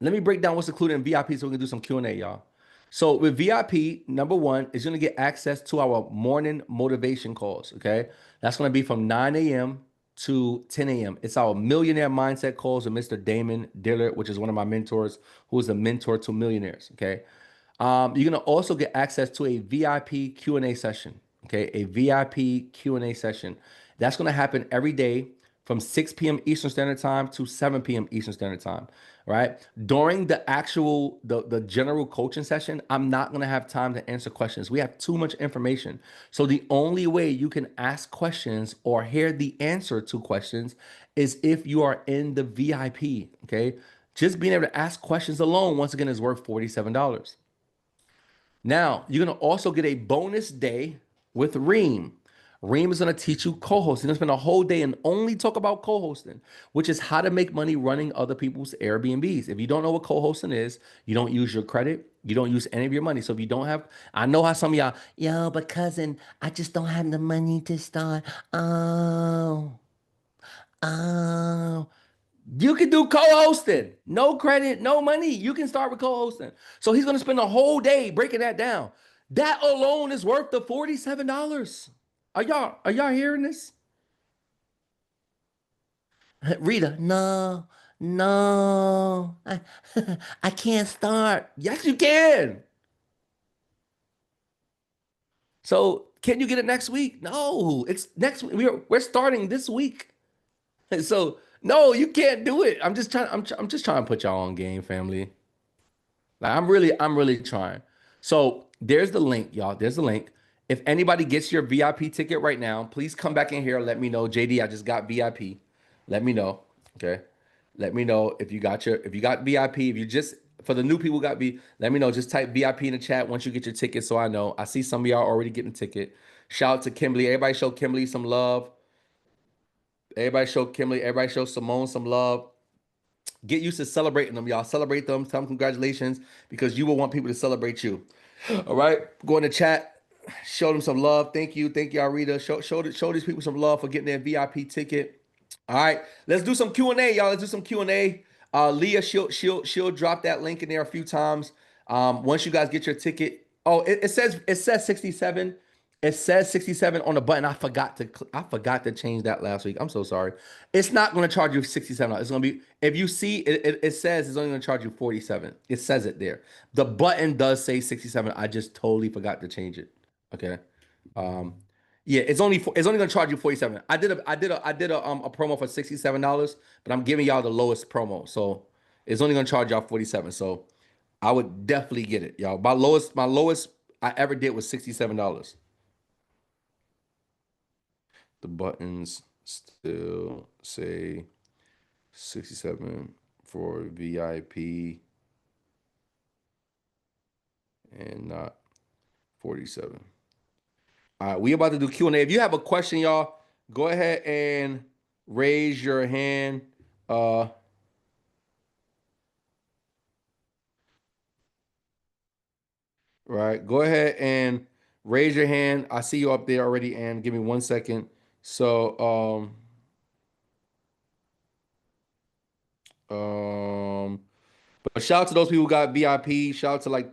let me break down what's included in VIP so we can do some Q&A, y'all. So with VIP, number one is going to get access to our morning motivation calls. Okay. That's going to be from 9 a.m. to 10 a.m. It's our millionaire mindset calls with Mr. Damon Dillard, which is one of my mentors, who is a mentor to millionaires. Okay. You're gonna also get access to a VIP Q&A session. Okay, a VIP Q&A session. That's gonna happen every day from 6 p.m. Eastern Standard Time to 7 p.m. Eastern Standard Time. Right? During the general coaching session, I'm not gonna have time to answer questions. We have too much information. So the only way you can ask questions or hear the answer to questions is if you are in the VIP. Okay. Just being able to ask questions alone, once again, is worth $47. Now, you're going to also get a bonus day with Reem. Reem is going to teach you co-hosting. He's going to spend a whole day and only talk about co-hosting, which is how to make money running other people's Airbnbs. If you don't know what co-hosting is, you don't use your credit, you don't use any of your money. So if you don't have, I know how some of y'all, yo, but cousin, I just don't have the money to start. Oh, oh. You can do co-hosting. No credit, no money. You can start with co-hosting. So he's gonna spend a whole day breaking that down. That alone is worth the $47. Are y'all hearing this? Rita, no, no. I can't start. Yes, you can. So can you get it next week? No, it's next week. We're starting this week. So no, you can't do it. I'm just trying to put y'all on game, family. Like I'm really trying. So there's the link, y'all. There's the link. If anybody gets your VIP ticket right now, please come back in here. Let me know. JD, I just got VIP. Let me know. Okay. Let me know if you got VIP. If you just for the new people got V, let me know. Just type VIP in the chat once you get your ticket so I know. I see some of y'all already getting a ticket. Shout out to Kimberly. Everybody show Kimberly some love. Everybody show Kimberly. Everybody show Simone some love. Get used to celebrating them, y'all. Celebrate them. Tell them congratulations because you will want people to celebrate you. All right. Go in the chat. Show them some love. Thank you. Thank you, Arita. Show these people some love for getting their VIP ticket. All right. Let's do some Q&A, y'all. Let's do some Q&A. Leah, she'll drop that link in there a few times. Once you guys get your ticket. Oh, it says 67. It says 67 on the button. I forgot to change that last week. I'm so sorry. It's not going to charge you $67. It's going to be if you see it says it's only going to charge you 47. It says it there. The button does say 67. I just totally forgot to change it. Okay. Um yeah, it's only going to charge you 47. I did a promo for $67, but I'm giving y'all the lowest promo. So it's only going to charge y'all 47. So I would definitely get it, y'all. My lowest I ever did was $67. The buttons still say 67 for VIP and not 47. All right, we about to do Q&A. If you have a question, y'all, go ahead and raise your hand. Uh, right. Go ahead and raise your hand. I see you up there already, and give me 1 second So, um, but shout out to those people who got VIP. Shout out to like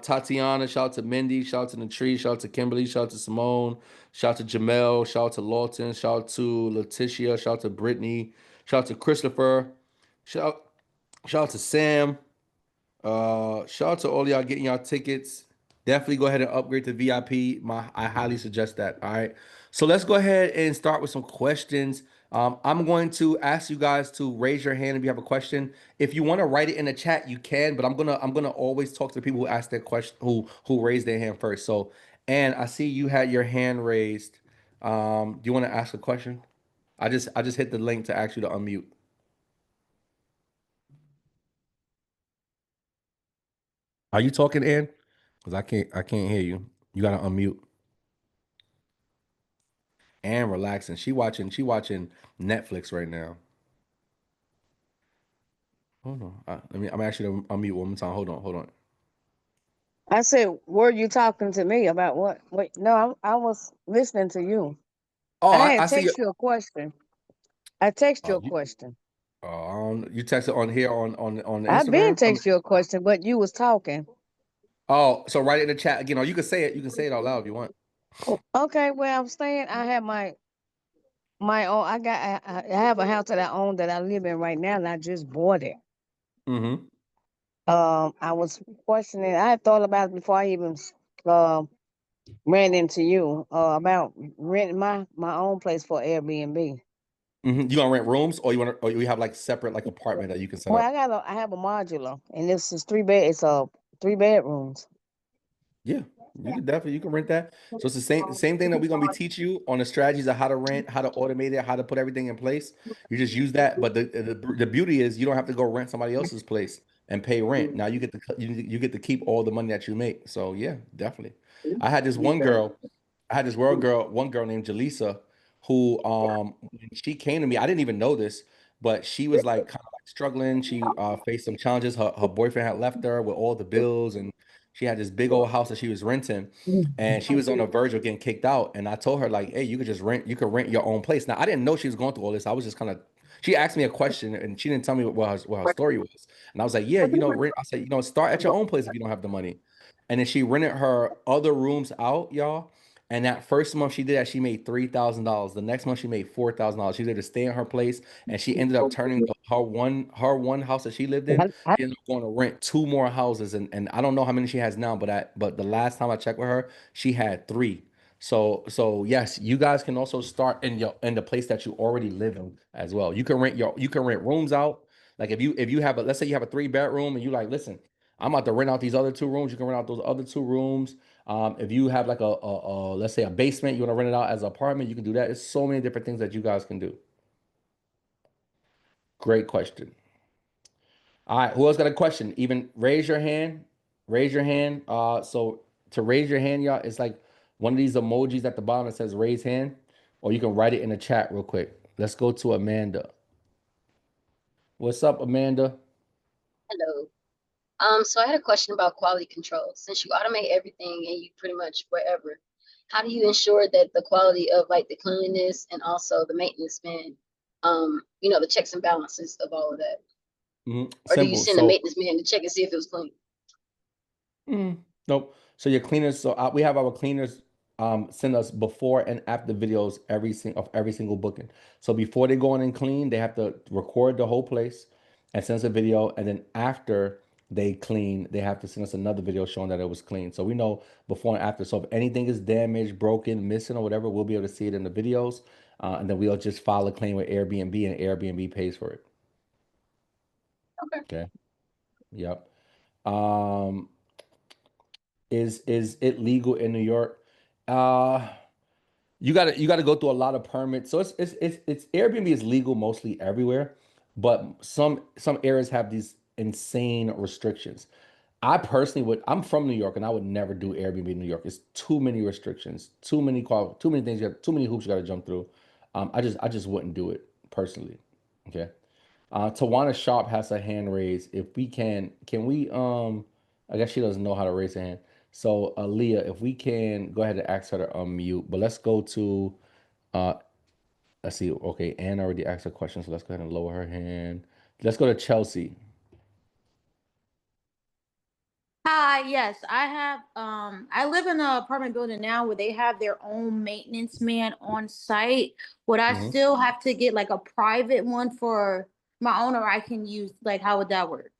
Tatiana. Shout out to Mindy. Shout out to Natree. Shout out to Kimberly. Shout out to Simone. Shout out to Jamel. Shout out to Lawton. Shout out to Letitia. Shout out to Brittany. Shout out to Christopher. Shout shout out to Sam. Shout out to all y'all getting y'all tickets. Definitely go ahead and upgrade to VIP. I highly suggest that. All right. So let's go ahead and start with some questions. I'm going to ask you guys to raise your hand if you have a question. If you want to write it in the chat, you can, but I'm gonna always talk to the people who ask their question, who raised their hand first. So, and I see you had your hand raised. Do you want to ask a question? I just hit the link to ask you to unmute. Are you talking, Ann? Because I can't hear you. You gotta unmute and relaxing. She watching Netflix right now. Hold on. I'm actually unmute one more time. Hold on. I said, were you talking to me about what? Wait, no, I was listening to you. Oh, I I had see. text you a question. I text you Oh, a question. you texted on here on I've been Instagram. text you a question, but you was talking. Oh, so write it in the chat again. Or you can say it. You can say it out loud if you want. Okay, well, I'm staying. I have my own. I have a house that I own that I live in right now, and I just bought it. Mm-hmm. I was questioning. I had thought about it before I even uh, ran into you about renting my own place for Airbnb. Mm-hmm. You gonna rent rooms, or you have like separate like apartment that you can set Well, up? I have a modular, and this is three bed. It's a three bedrooms. Yeah, you can rent that. So it's the same thing that we're gonna be teaching you on the strategies of how to rent, how to automate it, how to put everything in place. You just use that, but the beauty is you don't have to go rent somebody else's place and pay rent. Now you get to keep all the money that you make. So yeah, definitely. I had this one girl, I had this one girl named Jaleesa, who when she came to me, I didn't even know this, but she was like kind of like struggling. She faced some challenges. Her boyfriend had left her with all the bills and she had this big old house that she was renting, and she was on the verge of getting kicked out. And I told her like, "Hey, you could rent your own place." Now I didn't know she was going through all this. I was just kind of. She asked me a question, and she didn't tell me what her story was. And I was like, "Yeah, rent." I said, start at your own place if you don't have the money." And then she rented her other rooms out, y'all. And that first month she did that, she made $3,000. The next month she made $4,000. She did to stay in her place, and she ended up turning her one house that she lived in. She ended up going to rent two more houses, and I don't know how many she has now, but the last time I checked with her, she had three. So yes, you guys can also start in the place that you already live in as well. You can rent rooms out. Like if you have a, let's say you have a three-bedroom and you like, listen, I'm about to rent out these other two rooms. You can rent out those other two rooms. If you have like let's say a basement, you want to rent it out as an apartment, you can do that. There's so many different things that you guys can do. Great question. All right, who else got a question? Even raise your hand. Raise your hand. So to raise your hand, y'all, it's like one of these emojis at the bottom that says raise hand, or you can write it in the chat real quick. Let's go to Amanda. What's up, Amanda? Hello. So I had a question about quality control. Since you automate everything and you pretty much wherever, how do you ensure that the quality of like the cleanliness and also the maintenance man, the checks and balances of all of that? Or do you Simple. send a So maintenance man to check and see if it was clean? mm, nope. So your cleaners, we have our cleaners send us before and after videos of every single booking. So before they go in and clean, they have to record the whole place and send us a video, and then after they clean, they have to send us another video showing that it was clean. So we know before and after. So if anything is damaged, broken, missing, or whatever, we'll be able to see it in the videos, and then we'll just file a claim with Airbnb, and Airbnb pays for it. Okay. Okay. Yep. Um, is it legal in New York? Uh you gotta go through a lot of permits. So it's Airbnb is legal mostly everywhere, but some areas have these insane restrictions. I personally would. I'm from New York, and I would never do Airbnb in New York. It's too many restrictions, too many things, too many hoops you got to jump through. I just wouldn't do it personally. Okay. Tawana Sharp has a hand raised. If we can we I guess she doesn't know how to raise a hand. So Leah, if we can go ahead and ask her to unmute, but let's go to Uh, let's see. Okay, Anne already asked a question, so let's go ahead and lower her hand. Let's go to Chelsea. Hi, yes, I have I live in an apartment building now where they have their own maintenance man on site. Would I Mhm. still have to get like a private one for my own, or I can use, like, how would that work?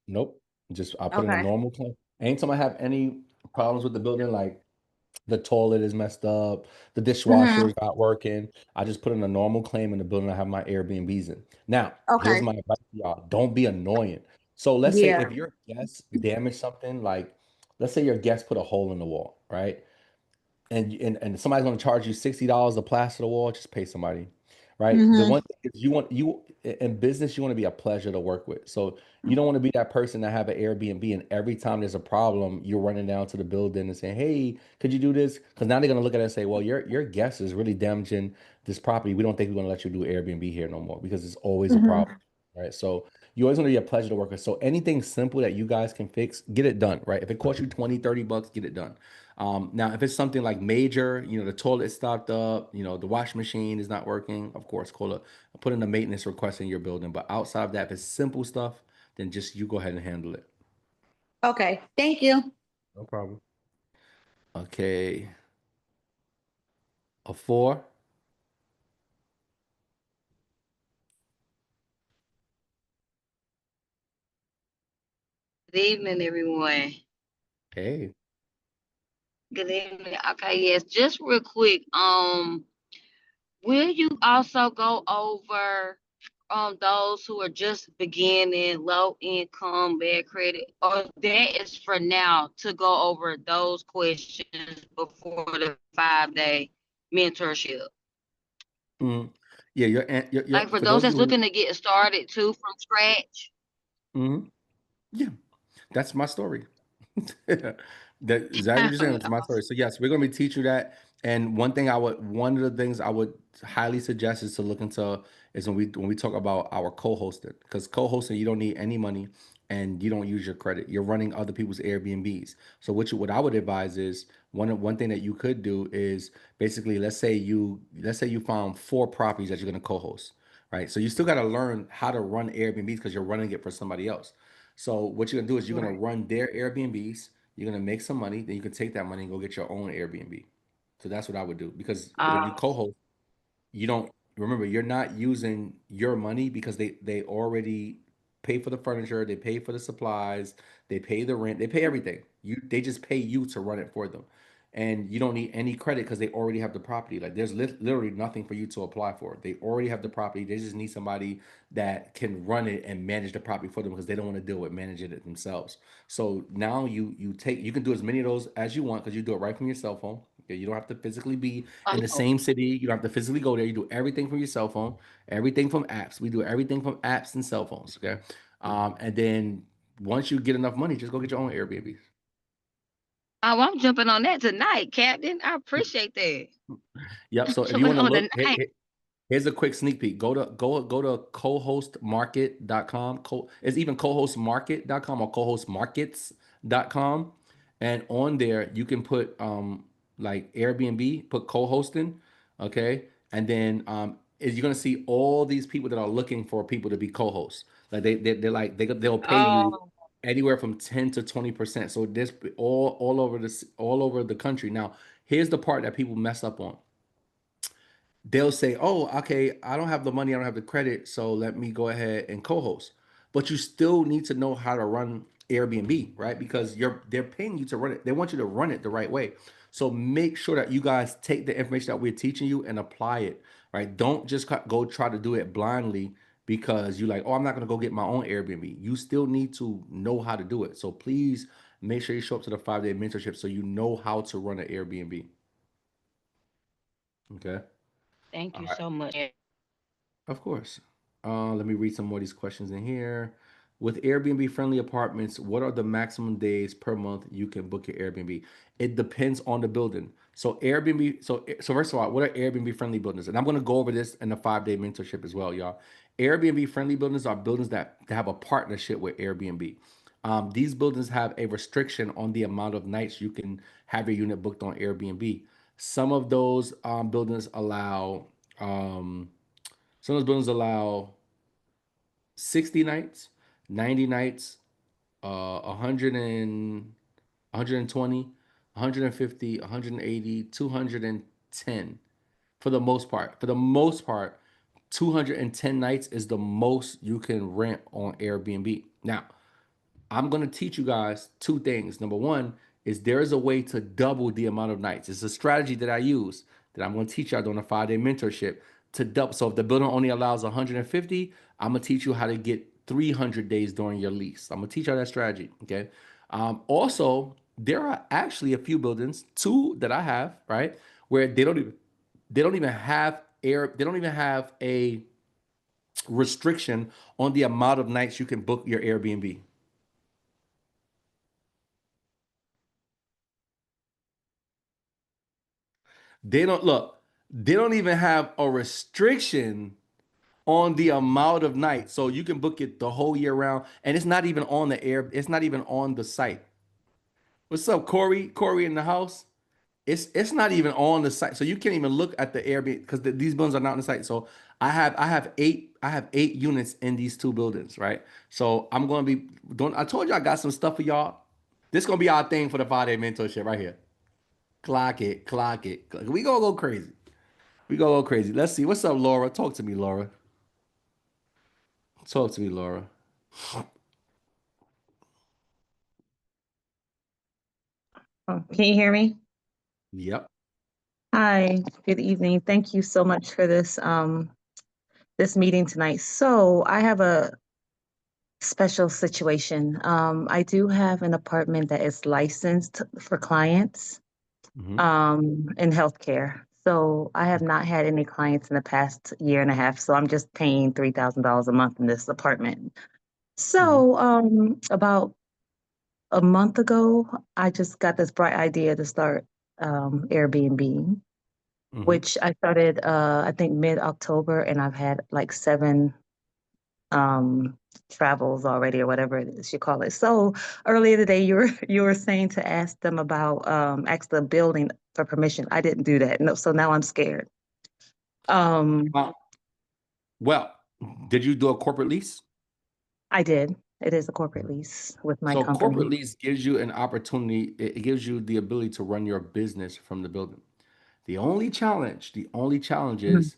Nope. Just I put in a Okay. normal claim. Anytime I have any problems with the building, like the toilet is messed up, the dishwasher Mm-hmm. is not working, I just put in a normal claim in the building I have my Airbnbs in. Now, here's Okay. my advice to y'all. Don't be annoying. So let's say if Yeah. your guests damage something, like let's say your guest put a hole in the wall, right? And somebody's going to charge you $60 to plaster the wall, just pay somebody, right? The Mm-hmm. one thing is you in business, you want to be a pleasure to work with. So you don't want to be that person that have an Airbnb and every time there's a problem, you're running down to the building and saying, "Hey, could you do this?" Because now they're going to look at it and say, "Well, your guest is really damaging this property. We don't think we're going to let you do Airbnb here no more because it's always a problem." Mm-hmm. Right. So you always want to be a pleasure to work with. So anything simple that you guys can fix, get it done. Right. If it costs you 20, $30, get it done. Now, if it's something like major, the toilet stopped up, the washing machine is not working, of course, put in a maintenance request in your building. But outside of that, if it's simple stuff, then just you go ahead and handle it. Okay. Thank you. No problem. Okay. A four. Good evening, everyone. Hey. Good evening. Okay, yes, just real quick. Will you also go over those who are just beginning, low income, bad credit, or that is for now to go over those questions before the 5 day mentorship? Mm. Yeah, Like for for those those of that's you who, looking to get started too from scratch. mhm. Yeah, that's my story. That exactly what you're saying. It's my story. So yes, we're gonna be teaching you that. And one of the things I would highly suggest is to look into is when we talk about our co-hosting, because co-hosting you don't need any money and you don't use your credit. You're running other people's Airbnbs. So what I would advise is one thing that you could do is basically let's say you found four properties that you're gonna co-host, right? So you still got to learn how to run Airbnbs because you're running it for somebody else. So what you're gonna do is you're gonna Right. run their Airbnbs. You're gonna make some money. Then you can take that money and go get your own Airbnb. So that's what I would do because when you Uh, co-host, you don't remember you're not using your money because they already pay for the furniture, they pay for the supplies, they pay the rent, they pay everything. They just pay you to run it for them. And you don't need any credit because they already have the property. Like there's literally nothing for you to apply for. They already have the property. They just need somebody that can run it and manage the property for them because they don't want to deal with managing it themselves. So now you can do as many of those as you want because you do it right from your cell phone. Okay, you don't have to physically be in the no. same city. You don't have to physically go there. You do everything from your cell phone, everything from apps. We do everything from apps and cell phones. Okay. And then once you get enough money, just go get your own Airbnb. Oh, I'm jumping on that tonight, Captain. I appreciate that. Yep. I'm So if you jumping want to on look, tonight. here's a quick sneak peek. Go to cohostmarket.com. It's even cohostmarket.com or cohostmarkets.com. And on there you can put like Airbnb, put co-hosting, okay? And then you're gonna see all these people that are looking for people to be co-hosts. Like they're like they'll pay you Oh, anywhere from 10 to 20%. So this all over the country. Now, here's the part that people mess up on. They'll say, "Oh, okay, I don't have the money, I don't have the credit, so let me go ahead and co-host." But you still need to know how to run Airbnb, right? Because they're paying you to run it. They want you to run it the right way. So make sure that you guys take the information that we're teaching you and apply it, right? Don't just go try to do it blindly because you like, "Oh, I'm not going to go get my own Airbnb." You still need to know how to do it. So please make sure you show up to the 5 day mentorship so you know how to run an Airbnb. Okay. thank All you right. so much. Of course. Let me read some more of these questions in here. With Airbnb friendly apartments, what are the maximum days per month you can book your Airbnb? It depends on the building. So Airbnb, so first of all, what are Airbnb friendly buildings? And I'm gonna go over this in the 5 day mentorship as well, y'all. Airbnb friendly buildings are buildings that have a partnership with Airbnb. These buildings have a restriction on the amount of nights you can have your unit booked on Airbnb. Some of those buildings allow some of those buildings allow 60 nights, 90 nights, 100 and 120, 150, 180, 210 for the most part. For the most part, 210 nights is the most you can rent on Airbnb. Now, I'm going to teach you guys two things. Number one is there is a way to double the amount of nights. It's a strategy that I use that I'm going to teach y'all during a 5-day mentorship to double. So if the building only allows 150, I'm going to teach you how to get 300 days during your lease. I'm going to teach y'all that strategy. Okay. Also, there are actually a few buildings, two that I have, right, where they don't even have they don't even have a restriction on the amount of nights you can book your Airbnb. They don't look, they don't even have a restriction on the amount of nights. So you can book it the whole year round. And it's not even on the air, it's not even on the site. What's up, Corey? Corey in the house? It's not even on the site. So you can't even look at the Airbnb because these buildings are not on the site. So I have eight units in these two buildings, right? So I'm gonna be don't I told you I got some stuff for y'all. This gonna be our thing for the 5-day mentorship right here. Clock it, clock it. We gonna go crazy. We gonna go crazy. Let's see. What's up, Laura? Talk to me, Laura. Talk to me, Laura. Oh, can you hear me? Yep. Hi, good evening. Thank you so much for this meeting tonight. So I have a special situation. I do have an apartment that is licensed for clients Hmm. in healthcare. So I have not had any clients in the past year and a half. So I'm just paying $3,000 a month in this apartment. Hmm. So about a month ago, I just got this bright idea to start Airbnb, Hmm. which I started I think mid-October, and I've had like seven um travels already, or whatever it is you call it. So earlier today you were saying to ask them about ask the building for permission. I didn't do that. No, so now I'm scared. Um Uh, well, did you do a corporate lease? I did. It is a corporate lease with my So corporate company. lease gives you an opportunity. It gives you the ability to run your business from the building. The only challenge Mhm. is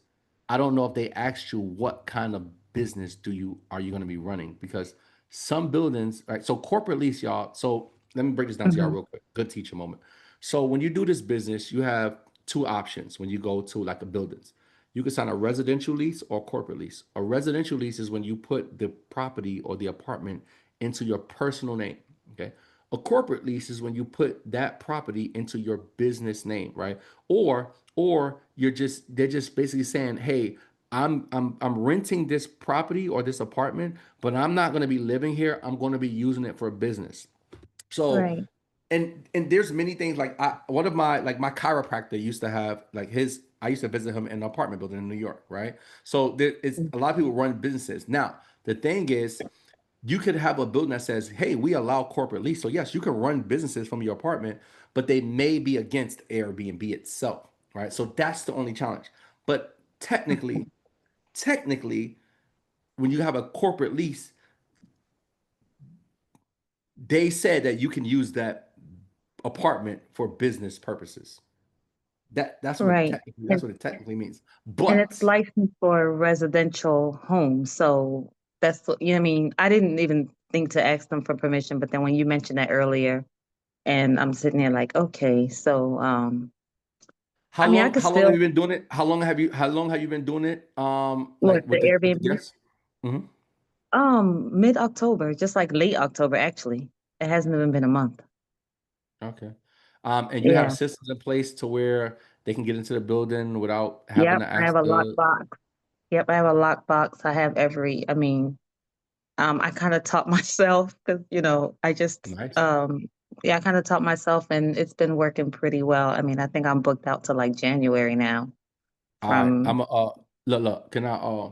I don't know if they asked you what kind of business are you going to be running because some buildings, right? So corporate lease, y'all. So let me break this down to y'all Mhm. real quick. Good teacher moment. So when you do this business, you have two options when you go to like a buildings. You can sign a residential lease or corporate lease. A residential lease is when you put the property or the apartment into your personal name. Okay. A corporate lease is when you put that property into your business name, right? Or they're just basically saying, hey, I'm renting this property or this apartment, but I'm not going to be living here. I'm going to be using it for business. So Right. and there's many things like one of my chiropractor used to have like his I used to visit him in an apartment building in New York, right? So there is a lot of people run businesses. Now, the thing is you could have a building that says, hey, we allow corporate lease. So yes, you can run businesses from your apartment, but they may be against Airbnb itself, right? So that's the only challenge. But technically, when you have a corporate lease, they said that you can use that apartment for business purposes. Right. That's what it technically means. And it's But licensed for residential homes. So you know what I mean? I didn't even think to ask them for permission, but then when you mentioned that earlier, and I'm sitting there like, okay, so how I mean, I long could how long have still you been doing it? How long have you been doing it? Like work the with the Airbnb. guests? Mhm. Mid-October, just like late October, actually. It hasn't even been a month. Okay. And you have Yeah. systems in place to where they can get into the building without having Yep. to I ask have a the lockbox. Yep, I have a lockbox. I have I mean, I kind of taught myself because, I just, nice. yeah, I kind of taught myself and it's been working pretty well. I mean, I think I'm booked out to like January now All right. from, I'm look, can I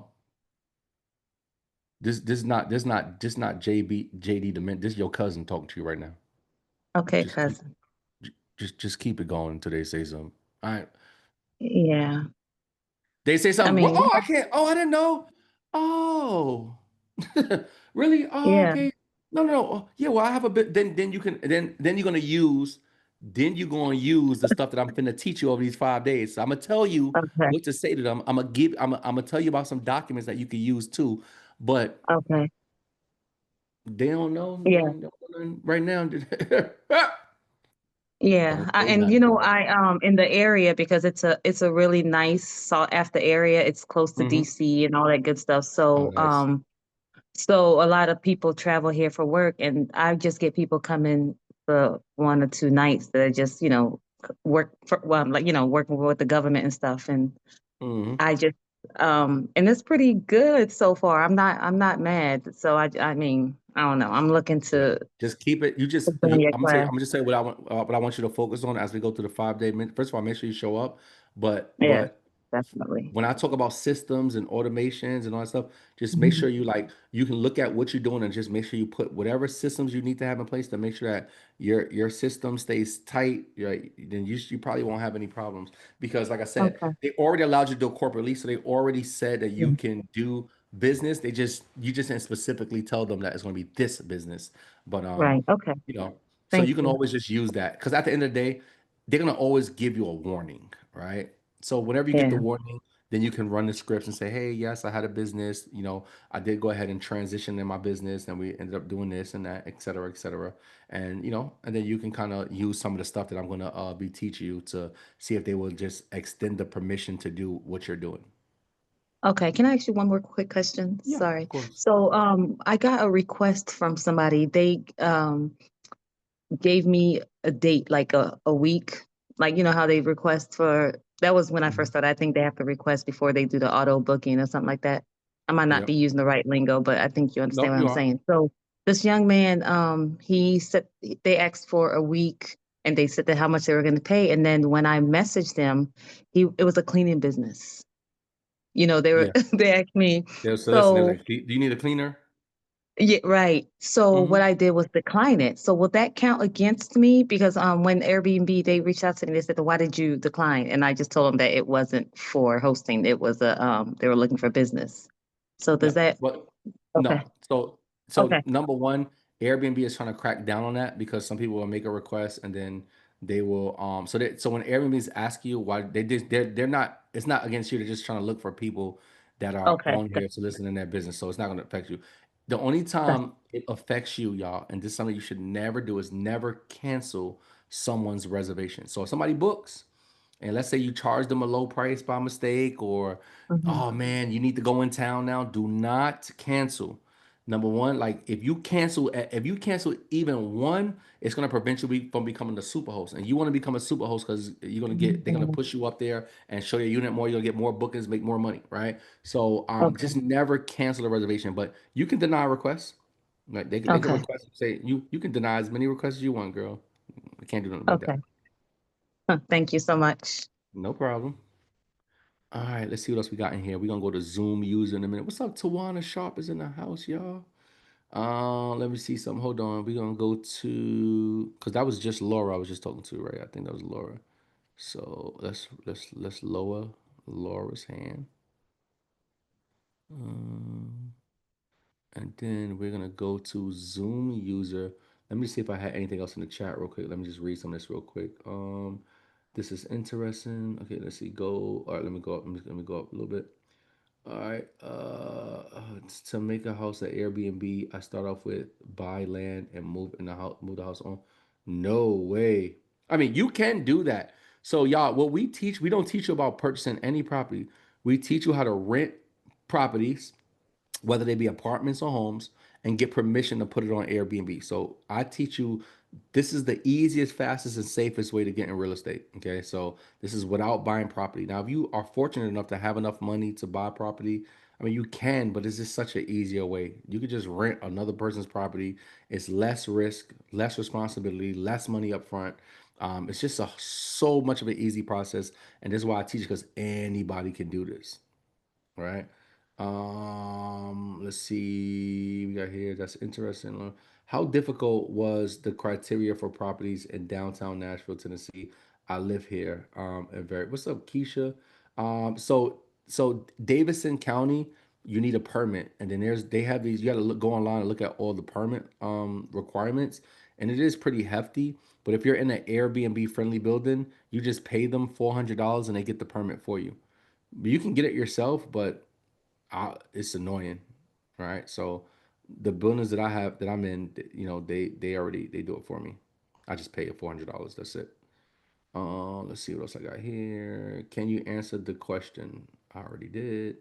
this not JD Dement. This is your cousin talking to you right now. okay, Just keep cousin. just keep it going until they say something. All right. Yeah. They say I something. Well, mean, oh, I can't. Oh, I didn't know. Oh, really? Oh, yeah. okay. No, no, no. Oh, yeah. Well, I have a bit. Then you can. Then you're gonna use. Then you're gonna use the stuff that I'm finna teach you over these 5 days. So I'm gonna tell you Okay. what to say to them. I'm gonna give. I'm gonna tell you about some documents that you can use too. But Okay. they don't know. They Yeah. don't know nothing right now. Yeah. Don't tell you And nothing, girl. I in the area because it's a really nice sought after area. It's close to Hmm. DC and all that good stuff. Oh, nice. So a lot of people travel here for work, and I just get people coming for 1 or 2 nights that are just, work for, well, like, working with the government and stuff. And Hmm. I just, and it's pretty good so far. I'm not mad. So I mean, I don't know. I'm looking Yeah. to Just keep it. join your I'm gonna tell you. class. I'm gonna just say what I want you to focus on as we go through the 5 day. First of all, make sure you show up. But Yeah, definitely. when I talk about systems and automations and all that stuff, just make Mhm. sure you can look at what you're doing and just make sure you put whatever systems you need to have in place to make sure that your system stays tight. Right, then you probably won't have any problems because, like I said, Okay. they already allowed you to do a corporate lease, so they already said that Yeah. you can do business. You just didn't specifically tell them that it's going to be this business, but Right. Okay. so Thank you can you. always just use that because at the end of the day, they're gonna always give you a warning, right? So whenever you get the Yeah. warning, then you can run the scripts and say, hey, yes, I had a business. I did go ahead and transition in my business, and we ended up doing this and that, et cetera, et cetera. And and then you can kind of use some of the stuff that I'm gonna be teaching you to see if they will just extend the permission to do what you're doing. Okay. Can I ask you one more quick question? Yeah, of Sorry. course. So, I got a request from somebody. They gave me a date, like a week, like how they request for. That was when I first Mhm. started. I think they have to request before they do the auto booking or something like that. I might not Yep. be using the right lingo, but I think you understand Nope, what you I'm are. saying. So this young man, he said they asked for a week and they said that how much they were going to pay. And then when I messaged them, it was a cleaning business. They were Yeah. they asked me. So listen, they was So like, do you need a cleaner? yeah, right. So what Hmm. I did was decline it. So will that count against me? Because when Airbnb they reached out to me, they said, "Why did you decline?" And I just told them that it wasn't for hosting. It was they were looking for business. So does Yep. that But okay? no. So Okay. number one, Airbnb is trying to crack down on that because some people will make a request and then they will so when Airbnb's ask you why they're not, it's not against you, they're just trying to look for people that are Okay. on here to listen in their business. So it's not gonna affect you. The only Got- time it affects you, y'all, and this is something you should never do, is never cancel someone's reservation. So if somebody books and let's say you charge them a low price by mistake, or Mhm. oh man, you need to go in town now, do not cancel. Number one, like if you cancel even one, it's gonna prevent you from becoming a super host. And you want to become a super host because they're gonna Mhm. push you up there and show your unit more. You'll get more bookings, make more money, right? So Okay. just never cancel a reservation, but you can deny requests. Like they can Okay. request, say you can deny as many requests as you want, girl. I can't do nothing about that. Okay. Huh, thank you so much. No problem. All right, let's see what else we got in here. We're gonna go to Zoom user in a minute. What's up? Tawana Sharp is in the house, y'all. Let me see something. Hold on. We're gonna go to because that was just Laura I was just talking to, right? I think that was Laura. So let's lower Laura's hand. Um, and then we're gonna go to Zoom user. Let me see if I had anything else in the chat real quick. Let me just read some of this real quick. This is interesting. Okay, let's see. Go. All right, let me go up. Let me go up a little bit. All right. To make a house at Airbnb, I start off with buy land and move the house on. No way. I mean, you can do that. So, y'all, what we teach, we don't teach you about purchasing any property. We teach you how to rent properties, whether they be apartments or homes, and get permission to put it on Airbnb. So I teach you this is the easiest, fastest, and safest way to get in real estate. Okay. So this is without buying property. Now, if you are fortunate enough to have enough money to buy property, I mean, you can, but it's just such an easier way. You could just rent another person's property. It's less risk, less responsibility, less money up front. It's just so much of an easy process. And this is why I teach, because anybody can do this. Right. Let's see. We got here. That's interesting. How difficult was the criteria for properties in downtown Nashville, Tennessee? I live here. And very what's up, Keisha? So Davidson County, you need a permit, and then they have these. You got to go online and look at all the permit requirements, and it is pretty hefty. But if you're in an Airbnb friendly building, you just pay them $400 and they get the permit for you. You can get it yourself, but it's annoying, right? So the buildings that I have that I'm in, they already they do it for me. I just pay $400. That's it. Let's see what else I got here. Can you answer the question? I already did.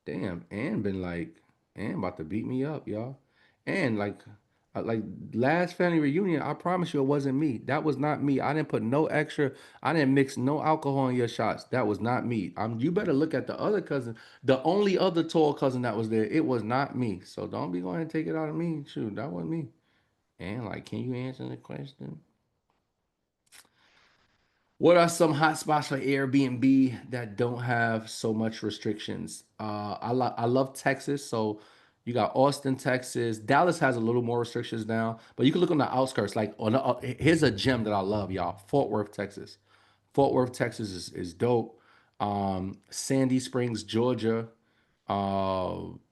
Damn, Ann about to beat me up, y'all. And like last family reunion, I promise you it wasn't me. That was not me. I didn't put no extra, I didn't mix no alcohol in your shots. That was not me. You better look at the other cousin, the only other tall cousin that was there. It was not me. So don't be going to take it out of me. Shoot, that wasn't me. And like, can you answer the question? What are some hot spots for Airbnb that don't have so much restrictions? I love Texas, so you got Austin, Texas. Dallas has a little more restrictions now, but you can look on the outskirts. Like here's a gem that I love, y'all. Fort Worth, Texas. Fort Worth, Texas is dope. Sandy Springs, Georgia.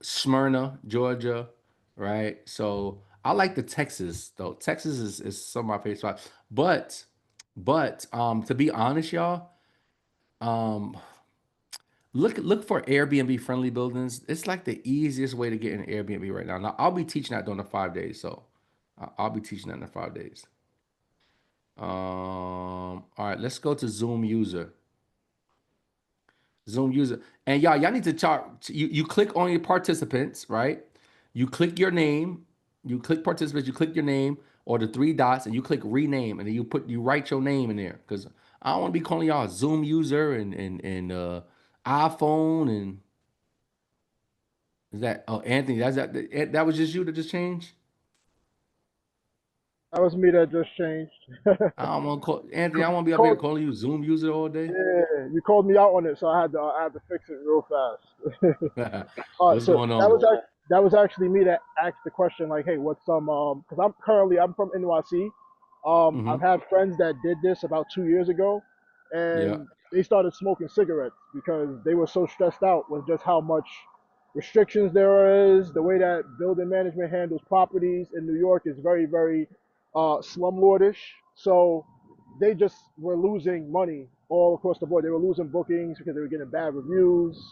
Smyrna, Georgia. Right. So I like the Texas though. Texas is some of my favorite spots, but to be honest, y'all, um, look for Airbnb friendly buildings. It's like the easiest way to get an Airbnb right now. Now I'll be teaching that during the 5 days, so I'll be teaching that in the 5 days. All right, let's go to Zoom user. Zoom user. And y'all need to chart. You click on your participants, right? You click your name, you click participants, you click your name or the three dots, and you click rename, and then you write your name in there. Because I don't want to be calling y'all a Zoom user and iPhone and is that Anthony, that was just you that just changed? That was me that just changed. I don't want to call Anthony, I want to be up here Called, calling you Zoom user all day. yeah, you called me out on it, so I had to fix it real fast. All right, What's so going that on? was that was actually me that asked the question like, hey, what's some because I'm from NYC. I've Mm-hmm. had friends that did this about 2 years ago, Yeah. and they started smoking cigarettes because they were so stressed out with just how much restrictions there is. The way that building management handles properties in New York is very, very slumlordish. So they just were losing money all across the board. They were losing bookings because they were getting bad reviews.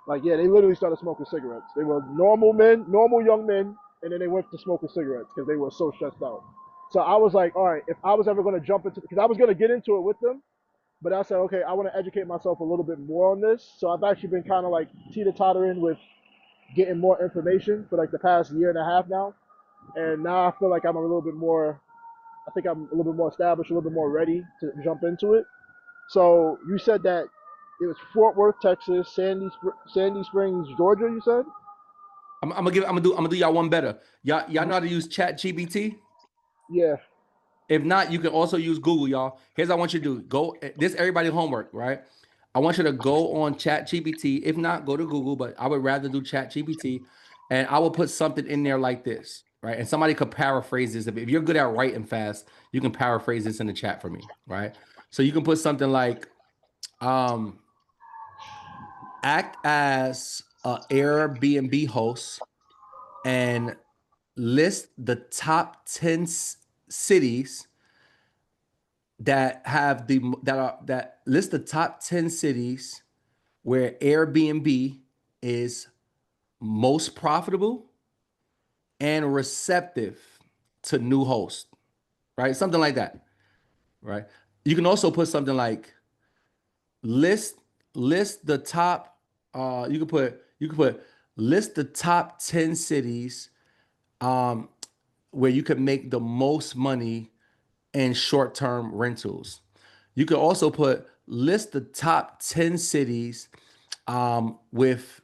Like, yeah, they literally started smoking cigarettes. They were normal men, normal young men, and then they went to smoking cigarettes because they were so stressed out. So I was like, all right, if I was ever going to jump into, because I was going to get into it with them, but I said, okay, I want to educate myself a little bit more on this. So I've actually been kind of like teeter tottering with getting more information for like the past year and a half now. And now I feel like I'm a little bit more, I think I'm a little bit more established, a little bit more ready to jump into it. So you said that it was Fort Worth, Texas, Sandy Springs, Georgia. You said, I'm gonna do y'all one better. Y'all know how to use Chat GBT? yeah. If not, you can also use Google, y'all. Here's what I want you to do. Go this everybody homework, right? I want you to go on Chat GPT. If not, go to Google, but I would rather do Chat GPT. And I will put something in there like this, right? And somebody could paraphrase this. If you're good at writing fast, you can paraphrase this in the chat for me, right? So you can put something like um act as a Airbnb host and list the top 10 cities that have that list the top 10 cities where Airbnb is most profitable and receptive to new hosts, right? Something like that, right? You can also put something like list list the top you can put list the top 10 cities um where you could make the most money in short-term rentals. You could also put list the top 10 cities with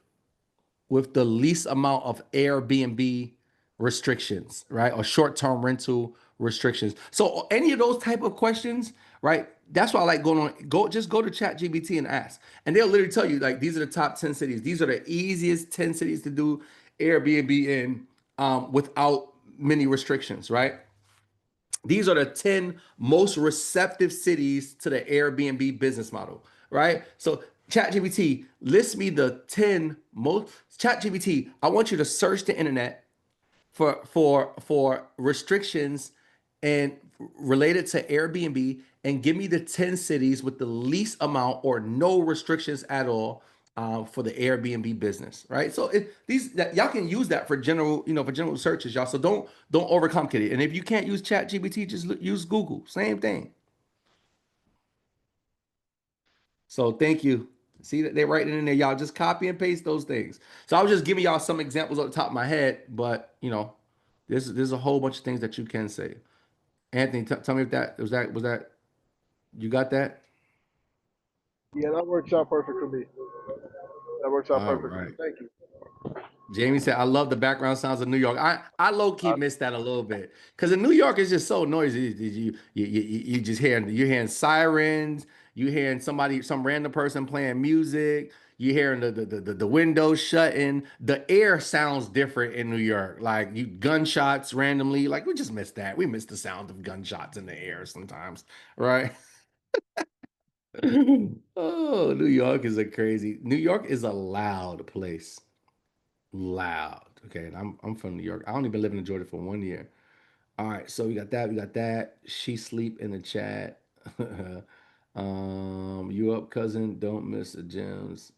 the least amount of Airbnb restrictions, right? Or short-term rental restrictions. So any of those type of questions, right? That's why I like going on. Just go to Chat GBT and ask. And they'll literally tell you, like, these are the top 10 cities. These are the easiest 10 cities to do Airbnb in without many restrictions, right? These are the 10 most receptive cities to the Airbnb business model, right? So ChatGPT, list me the 10 most. ChatGPT, I want you to search the internet for restrictions and related to Airbnb and give me the 10 cities with the least amount or no restrictions at all for the Airbnb business, right? So y'all can use that for general, for general searches, y'all. So don't overcomplicate it. And if you can't use Chat GPT, just use Google. Same thing. So thank you. See that they're writing in there, y'all. Just copy and paste those things. So I was just giving y'all some examples off the top of my head, but there's a whole bunch of things that you can say. Anthony, tell me if that you got that? Yeah, that works out perfect for me. That works out All perfect for me. right. Thank you. Jamie said, I love the background sounds of New York. I low key miss that a little bit because in New York it's just so noisy. You just you're hearing sirens, you hearing some random person playing music, you hearing the windows shutting. The air sounds different in New York. Like you gunshots randomly. Like we just miss that. We miss the sound of gunshots in the air sometimes, right? Oh, New York is a crazy. New York is a loud place. Loud. Okay, and I'm from New York. I only been living in Georgia for 1 year. All right, so we got that. We got that. She sleep in the chat. You up, cousin? Don't miss the gems.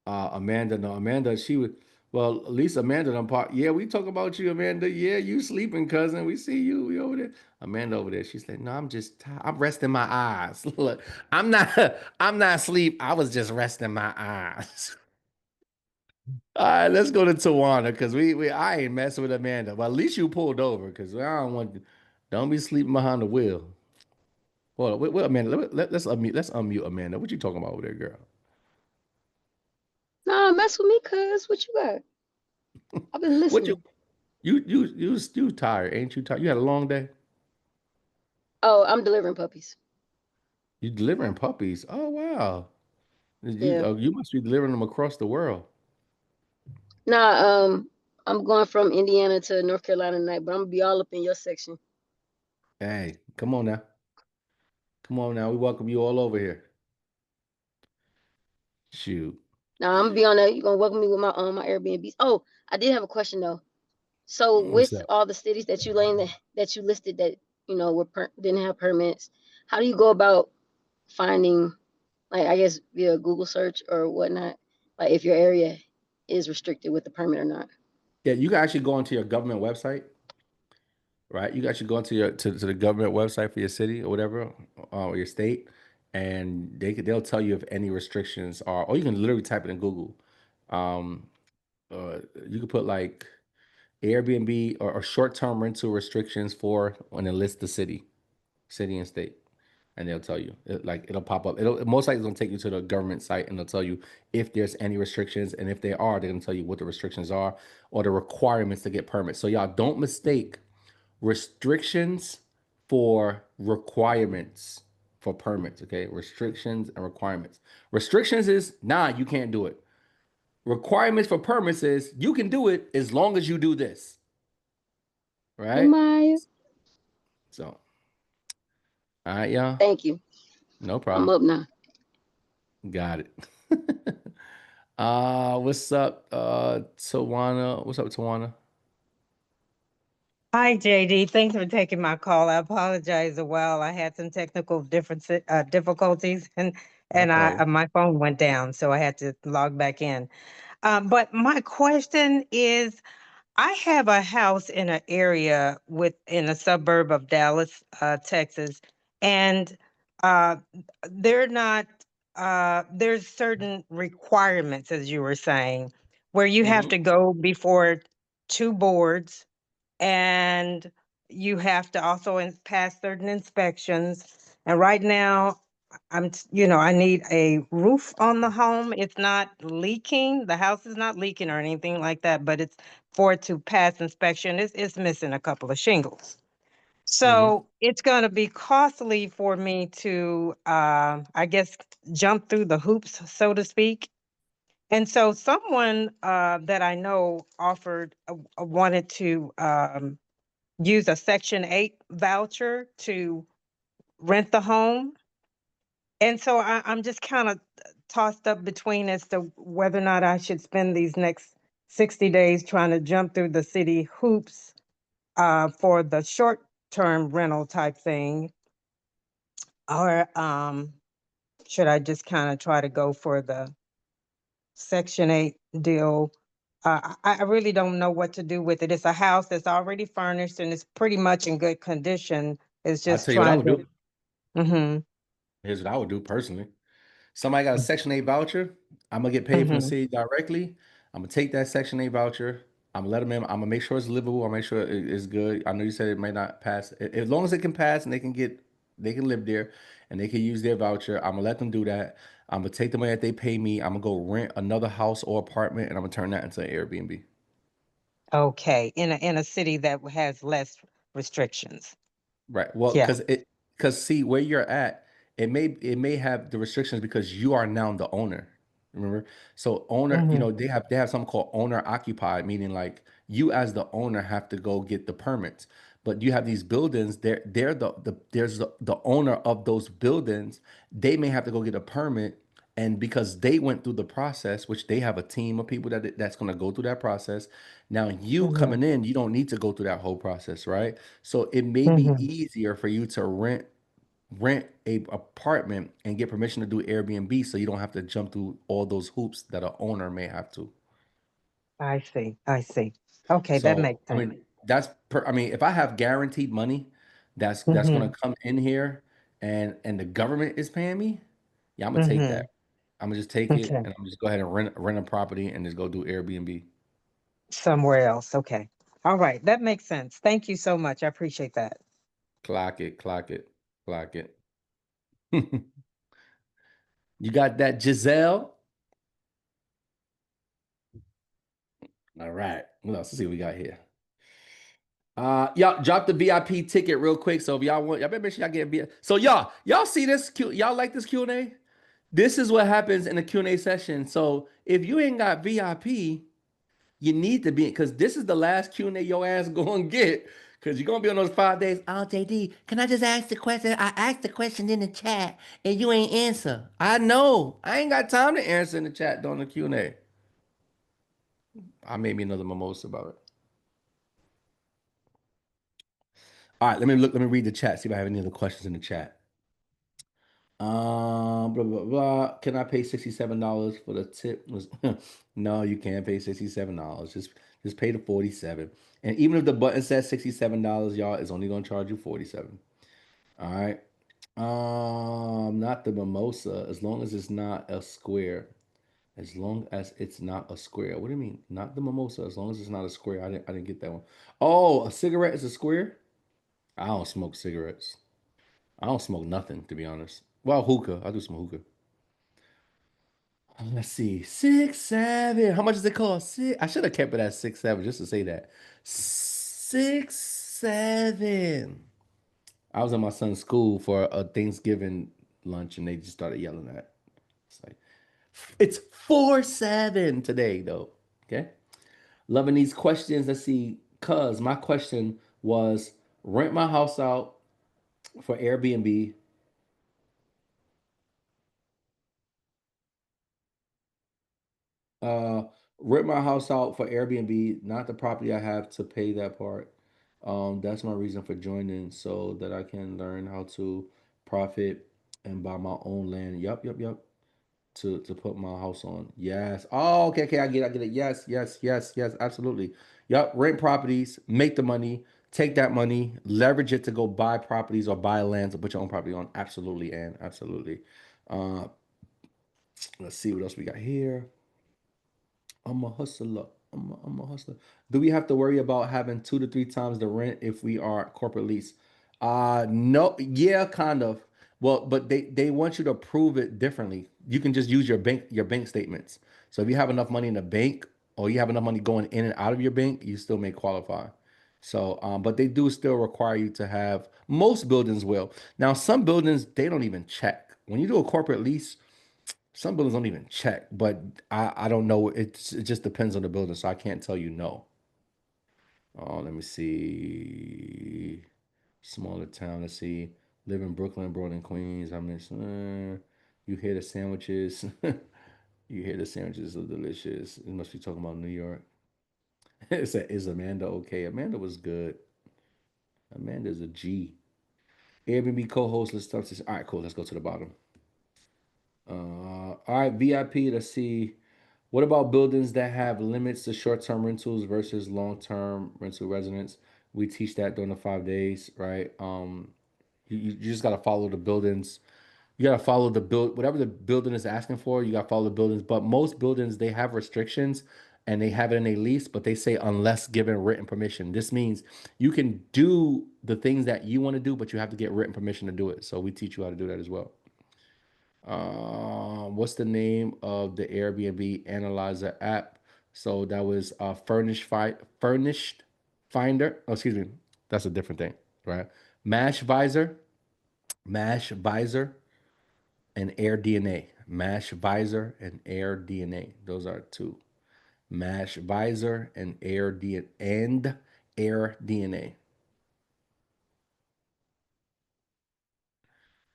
Amanda, no, Amanda, she would. Well, at least Amanda done part. Yeah, we talk about you, Amanda. Yeah, you sleeping, cousin. We see you. We over there. Amanda over there. She's like, no, I'm just tired. I'm resting my eyes. Look, I'm not. I'm not asleep. I was just resting my eyes. All right, let's go to Tawana because we I ain't messing with Amanda. But at least you pulled over because I don't want. Don't be sleeping behind the wheel. Hold on, wait, Amanda. Let's unmute Amanda. What you talking about over there, girl? Nah, mess with me, cuz. What you got? I've been What listening. you tired? Ain't you tired? You had a long day. Oh, I'm delivering puppies. You delivering puppies? Oh wow. You Yeah. you must be delivering them across the world. Nah, I'm going from Indiana to North Carolina tonight, but I'm gonna be all up in your section. Hey, come on now. Come on now. We welcome you all over here. Shoot. Now I'm gonna be on that. You're gonna welcome me with my Airbnbs. Oh, I did have a question though. So What's with up? all the cities that you listed that didn't have permits, how do you go about finding, like, I guess via Google search or whatnot, like if your area is restricted with the permit or not? Yeah, you can actually go onto your government website, right? You guys should go into to the government website for your city or whatever, or your state, and they'll tell you if any restrictions are, or you can literally type it in Google. Um, you could put like Airbnb or short-term rental restrictions for when it lists the city and state, and they'll tell you. It'll pop up. It'll most likely gonna take you to the government site, and they'll tell you if there's any restrictions, and if they are, they're gonna tell you what the restrictions are or the requirements to get permits. So y'all don't mistake restrictions for requirements for permits. Okay, restrictions and requirements. Restrictions is nah, you can't do it. Requirements for permits is you can do it as long as you do this, Hey right? Maya, So, all right, y'all, thank you. no I'm problem. up now. Got it. What's up, Tawana? What's up, Tawana? Hi, JD. Thanks for taking my call. I apologize a while. I had some technical difficulties, and No I problem. my phone went down, so I had to log back in. But my question is, I have a house in an area in a suburb of Dallas, Texas, and uh, they're not. There's certain requirements, as you were saying, where you have Mm-hmm. to go before two boards and you have to also pass certain inspections. And right now, I need a roof on the home. It's not leaking. The house is not leaking or anything like that, but it's for it to pass inspection. It's missing a couple of shingles. Mm-hmm. So it's going to be costly for me to, I guess, jump through the hoops, so to speak. And so someone that I know offered, wanted to use a Section 8 voucher to rent the home. And so I'm just kind of tossed up between as to whether or not I should spend these next 60 days trying to jump through the city hoops for the short-term rental type thing, or should I just kind of try to go for the Section 8 deal? I really don't know what to do with it. It's a house that's already furnished and it's pretty much in good condition. It's I'll just tell you what I trying would to. do. Mm-hmm. Here's what I would do personally. Somebody got a Section 8 voucher. I'm gonna get paid from the Mm-hmm. city directly. I'm gonna take that Section 8 voucher. I'm gonna let them in. I'm gonna make sure it's livable. I'll make sure it's good. I know you said it may not pass. As long as it can pass and they can live there and they can use their voucher, I'm gonna let them do that. I'm gonna take the money that they pay me. I'm gonna go rent another house or apartment and I'm gonna turn that into an Airbnb. Okay, in a city that has less restrictions. Right. Well, Yeah. because see where you're at, it may have the restrictions because you are now the owner. Remember? So owner, Mm-hmm. they have something called owner occupied, meaning like you as the owner have to go get the permits. But you have these buildings, they're there's the owner of those buildings, they may have to go get a permit. And because they went through the process, which they have a team of people that's going to go through that process. Now you Mm-hmm. coming in, you don't need to go through that whole process, right? So it may be Mm-hmm. easier for you to rent a apartment and get permission to do Airbnb so you don't have to jump through all those hoops that a owner may have to. I see. I see. Okay, that So, makes I sense. mean, I mean, if I have guaranteed money that's going Mm-hmm. to come in here and the government is paying me, yeah, I'm gonna take Mm-hmm. that. I'm gonna just take it Okay. and I'm just go ahead and rent a property and just go do Airbnb. Somewhere else. Okay. All right. That makes sense. Thank you so much. I appreciate that. Clock it, clock it, clock it. You got that, Giselle? All right. What else? Let's see what we got here. Y'all drop the VIP ticket real quick. So if y'all want, y'all better make sure y'all get VIP. So y'all see this Q? Y'all like this Q&A? This is what happens in the Q&A session. So if you ain't got VIP, you need to be because this is the last Q&A your ass gonna get because you're gonna be on those 5 days. Oh, JD, can I just ask the question? I asked the question in the chat and you ain't answer. I know. I ain't got time to answer in the chat during the Q&A. I made me another mimosa about it. All right, let me look. Let me read the chat. See if I have any other questions in the chat. Blah blah blah. Can I pay $67 for the tip? No, you can't pay $67. Just pay the 47. And even if the button says $67, y'all, it's only gonna charge you 47. All right. Not the mimosa, as long as it's not a square. As long as it's not a square. What do you mean? Not the mimosa, as long as it's not a square. I didn't get that one. Oh, a cigarette is a square? I don't smoke cigarettes. I don't smoke nothing, to be honest. Well, hookah. I do some hookah. Let's see. 6'7". How much does it cost? I should have kept it at 6'7" just to say that. 6'7". I was at my son's school for a Thanksgiving lunch and they just started yelling at. It's like it's 4'7" today though. Okay. Loving these questions. Let's see. Cuz my question was rent my house out for Airbnb. Uh, rent my house out for Airbnb, not the property I have to pay that part. That's my reason for joining, so that I can learn how to profit and buy my own land. Yup, yup, yup. To put my house on. Yes. Oh, okay, okay. I get it. Yes, yes, yes, yes. Absolutely. Yup. Rent properties, make the money, take that money, leverage it to go buy properties or buy lands or put your own property on. Absolutely, and absolutely. Uh, let's see what else we got here. I'm a hustler. I'm a hustler. Do we have to worry about having 2 to 3 times the rent if we are corporate lease? No, yeah, kind of. Well, but they want you to prove it differently. You can just use your bank statements. So if you have enough money in the bank or you have enough money going in and out of your bank, you still may qualify. So, but they do still require you to have, most buildings will. Now, some buildings, they don't even check. When you do a corporate lease, some buildings don't even check, but I don't know. It just depends on the building, so I can't tell you no. Oh, let me see. Smaller town. Let's see. Live in Brooklyn, Brooklyn, Queens. I miss. You hear the sandwiches? You hear the sandwiches are delicious. It must be talking about New York. It said, "Is Amanda okay?" Amanda was good. Amanda's a G. Airbnb co-host. Let's start this. All right, cool. Let's go to the bottom. All right, VIP. Let's see. What about buildings that have limits to short-term rentals versus long-term rental residents? We teach that during the 5 days, right? You just gotta follow the buildings. You gotta follow the build whatever the building is asking for. You gotta follow the buildings. But most buildings they have restrictions and they have it in a lease, but they say unless given written permission. This means you can do the things that you want to do, but you have to get written permission to do it. So we teach you how to do that as well. What's the name of the Airbnb Analyzer app? So that was Furnished Finder. Oh, excuse me, that's a different thing, right? Mash Visor, Mash Visor, and Air DNA. Mash Visor and Air DNA. Those are two. Mash Visor and Air DNA and Air DNA.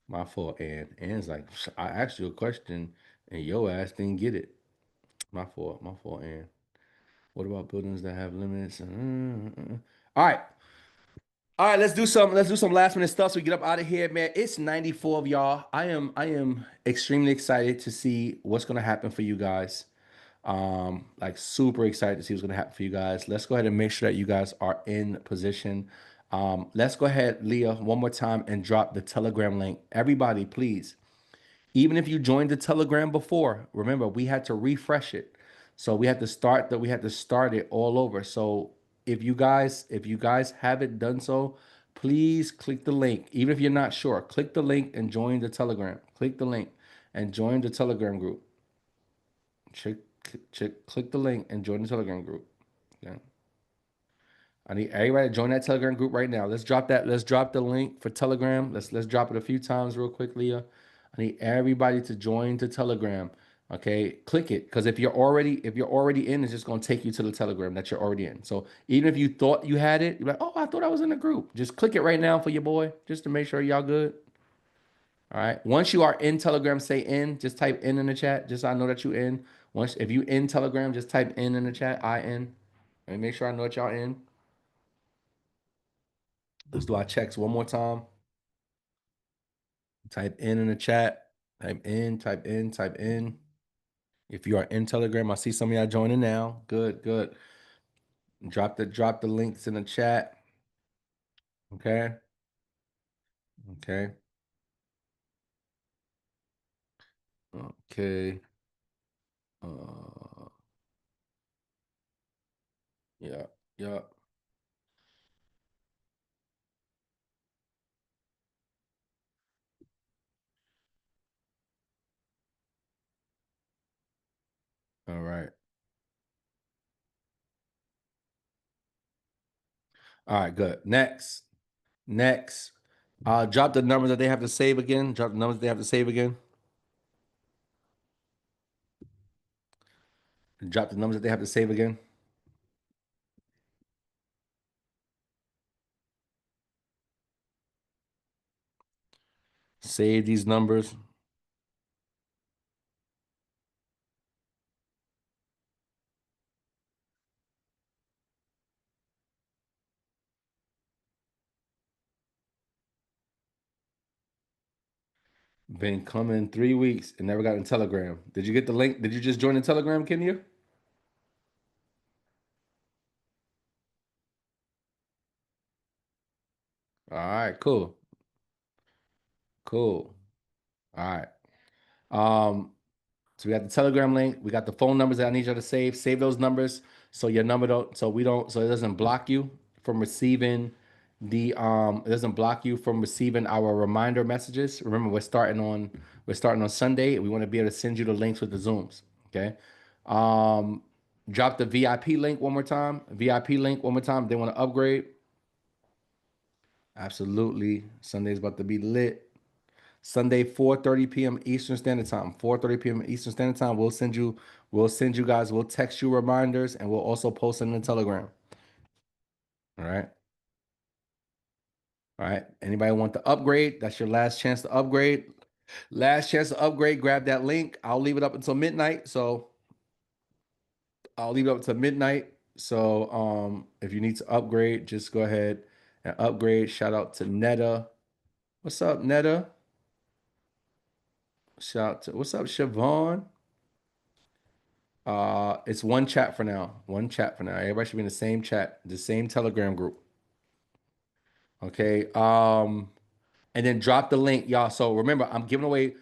My fault, Ann. Ann's like, I asked you a question and your ass didn't get it. My fault. My fault, Ann. What about buildings that have limits? All right. All right, let's do some last minute stuff so we get up out of here, man. It's 94 of y'all. I am extremely excited to see what's gonna happen for you guys. Like super excited to see what's gonna happen for you guys. Let's go ahead and make sure that you guys are in position. Let's go ahead, Leah, one more time and drop the Telegram link. Everybody, please. Even if you joined the Telegram before, remember we had to refresh it. So we had to start it all over. So if you guys haven't done so, please click the link. Even if you're not sure, click the link and join the Telegram. Click the link and join the Telegram group. Click the link and join the Telegram group. Yeah. I need everybody to join that Telegram group right now. Let's drop that. Let's drop the link for Telegram. Let's drop it a few times real quick, Leah. I need everybody to join the Telegram. Okay, click it because if you're already in, it's just gonna take you to the Telegram that you're already in. So even if you thought you had it, you're like, oh, I thought I was in the group. Just click it right now for your boy, just to make sure y'all good. All right. Once you are in Telegram, say in. Just type in the chat, just so I know that you in. Once if you in Telegram, just type in the chat. I in. Let me make sure I know that y'all in. Let's do our checks one more time. Type in the chat. Type in, type in, type in. If you are in Telegram, I see some of y'all joining now. Good, good. Drop the links in the chat. Okay. Okay. Okay. Uh yeah, yeah. All right. All right, good. Next. Next. Drop the numbers that they have to save again. Drop the numbers they have to save again. Drop the numbers that they have to save again. Save these numbers. Been coming 3 weeks and never got in Telegram. Did you get the link? Did you just join the Telegram, Kenya? All right, cool. Cool. All right. Um, so we got the Telegram link. We got the phone numbers that I need you to save. Save those numbers so your number don't so we don't so it doesn't block you from receiving it doesn't block you from receiving our reminder messages. Remember, we're starting on Sunday. We want to be able to send you the links with the Zooms. Okay. Um, drop the VIP link one more time. VIP link one more time. If they want to upgrade. Absolutely. Sunday's about to be lit. Sunday, 4:30 p.m. Eastern Standard Time. 4:30 p.m. Eastern Standard Time. We'll send you guys, we'll text you reminders and we'll also post it in the Telegram. All right. All right. Anybody want to upgrade? That's your last chance to upgrade. Last chance to upgrade. Grab that link. I'll leave it up until midnight. So I'll leave it up until midnight. So if you need to upgrade, just go ahead and upgrade. Shout out to Netta. What's up, Netta? Shout out to what's up, Siobhan? It's one chat for now. One chat for now. Everybody should be in the same chat, the same Telegram group. Okay. And then drop the link, y'all. So remember, I'm giving away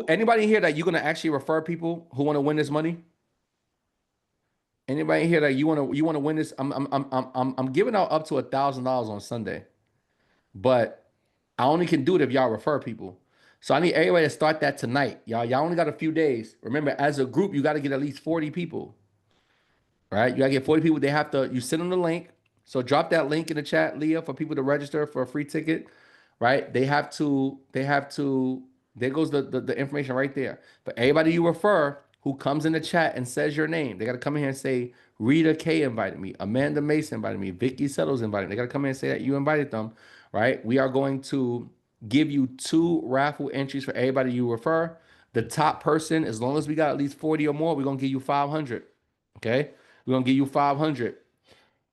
anybody here that you're gonna actually refer people who want to win this money? Anybody here that you wanna win this? I'm giving out up to $1,000 on Sunday, but I only can do it if y'all refer people. So I need everybody to start that tonight, y'all. Y'all only got a few days. Remember, as a group, you got to get at least 40 people. Right? You gotta get 40 people. You send them the link. So drop that link in the chat, Leah, for people to register for a free ticket. Right? There goes the information right there. But everybody you refer who comes in the chat and says your name, they gotta come in here and say, Rita K invited me, Amanda Mason invited me, Vicky Settles invited me. They gotta come in and say that you invited them. Right? We are going to give you 2 raffle entries for everybody you refer. The top person, as long as we got at least 40 or more, we're gonna give you 500. Okay? We're gonna give you 500.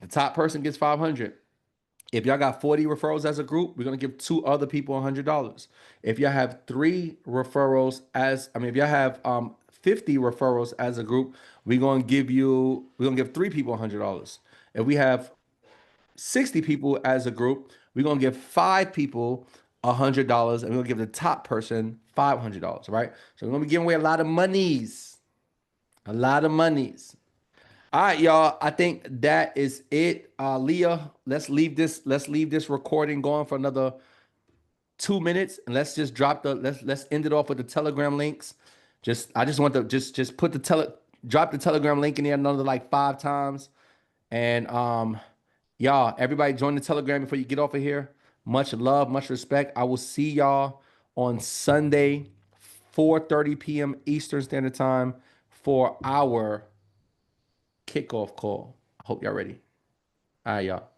The top person gets 500. If y'all got 40 referrals as a group, we're gonna give 2 other people $100. If y'all have 3 referrals if y'all have 50 referrals as a group, we're gonna give 3 people $100. If we have 60 people as a group, we're gonna give 5 people $100, and we're gonna give the top person $500. Right? So we're gonna be giving away a lot of monies. A lot of monies. All right, y'all. I think that is it. Leah, let's leave this recording going for another 2 minutes, and let's just let's end it off with the Telegram links. I just want to just put drop the Telegram link in there another like 5 times. And y'all, everybody join the Telegram before you get off of here. Much love, much respect. I will see y'all on Sunday, 4:30 p.m. Eastern Standard Time for our kickoff call. I hope y'all ready. All right, y'all.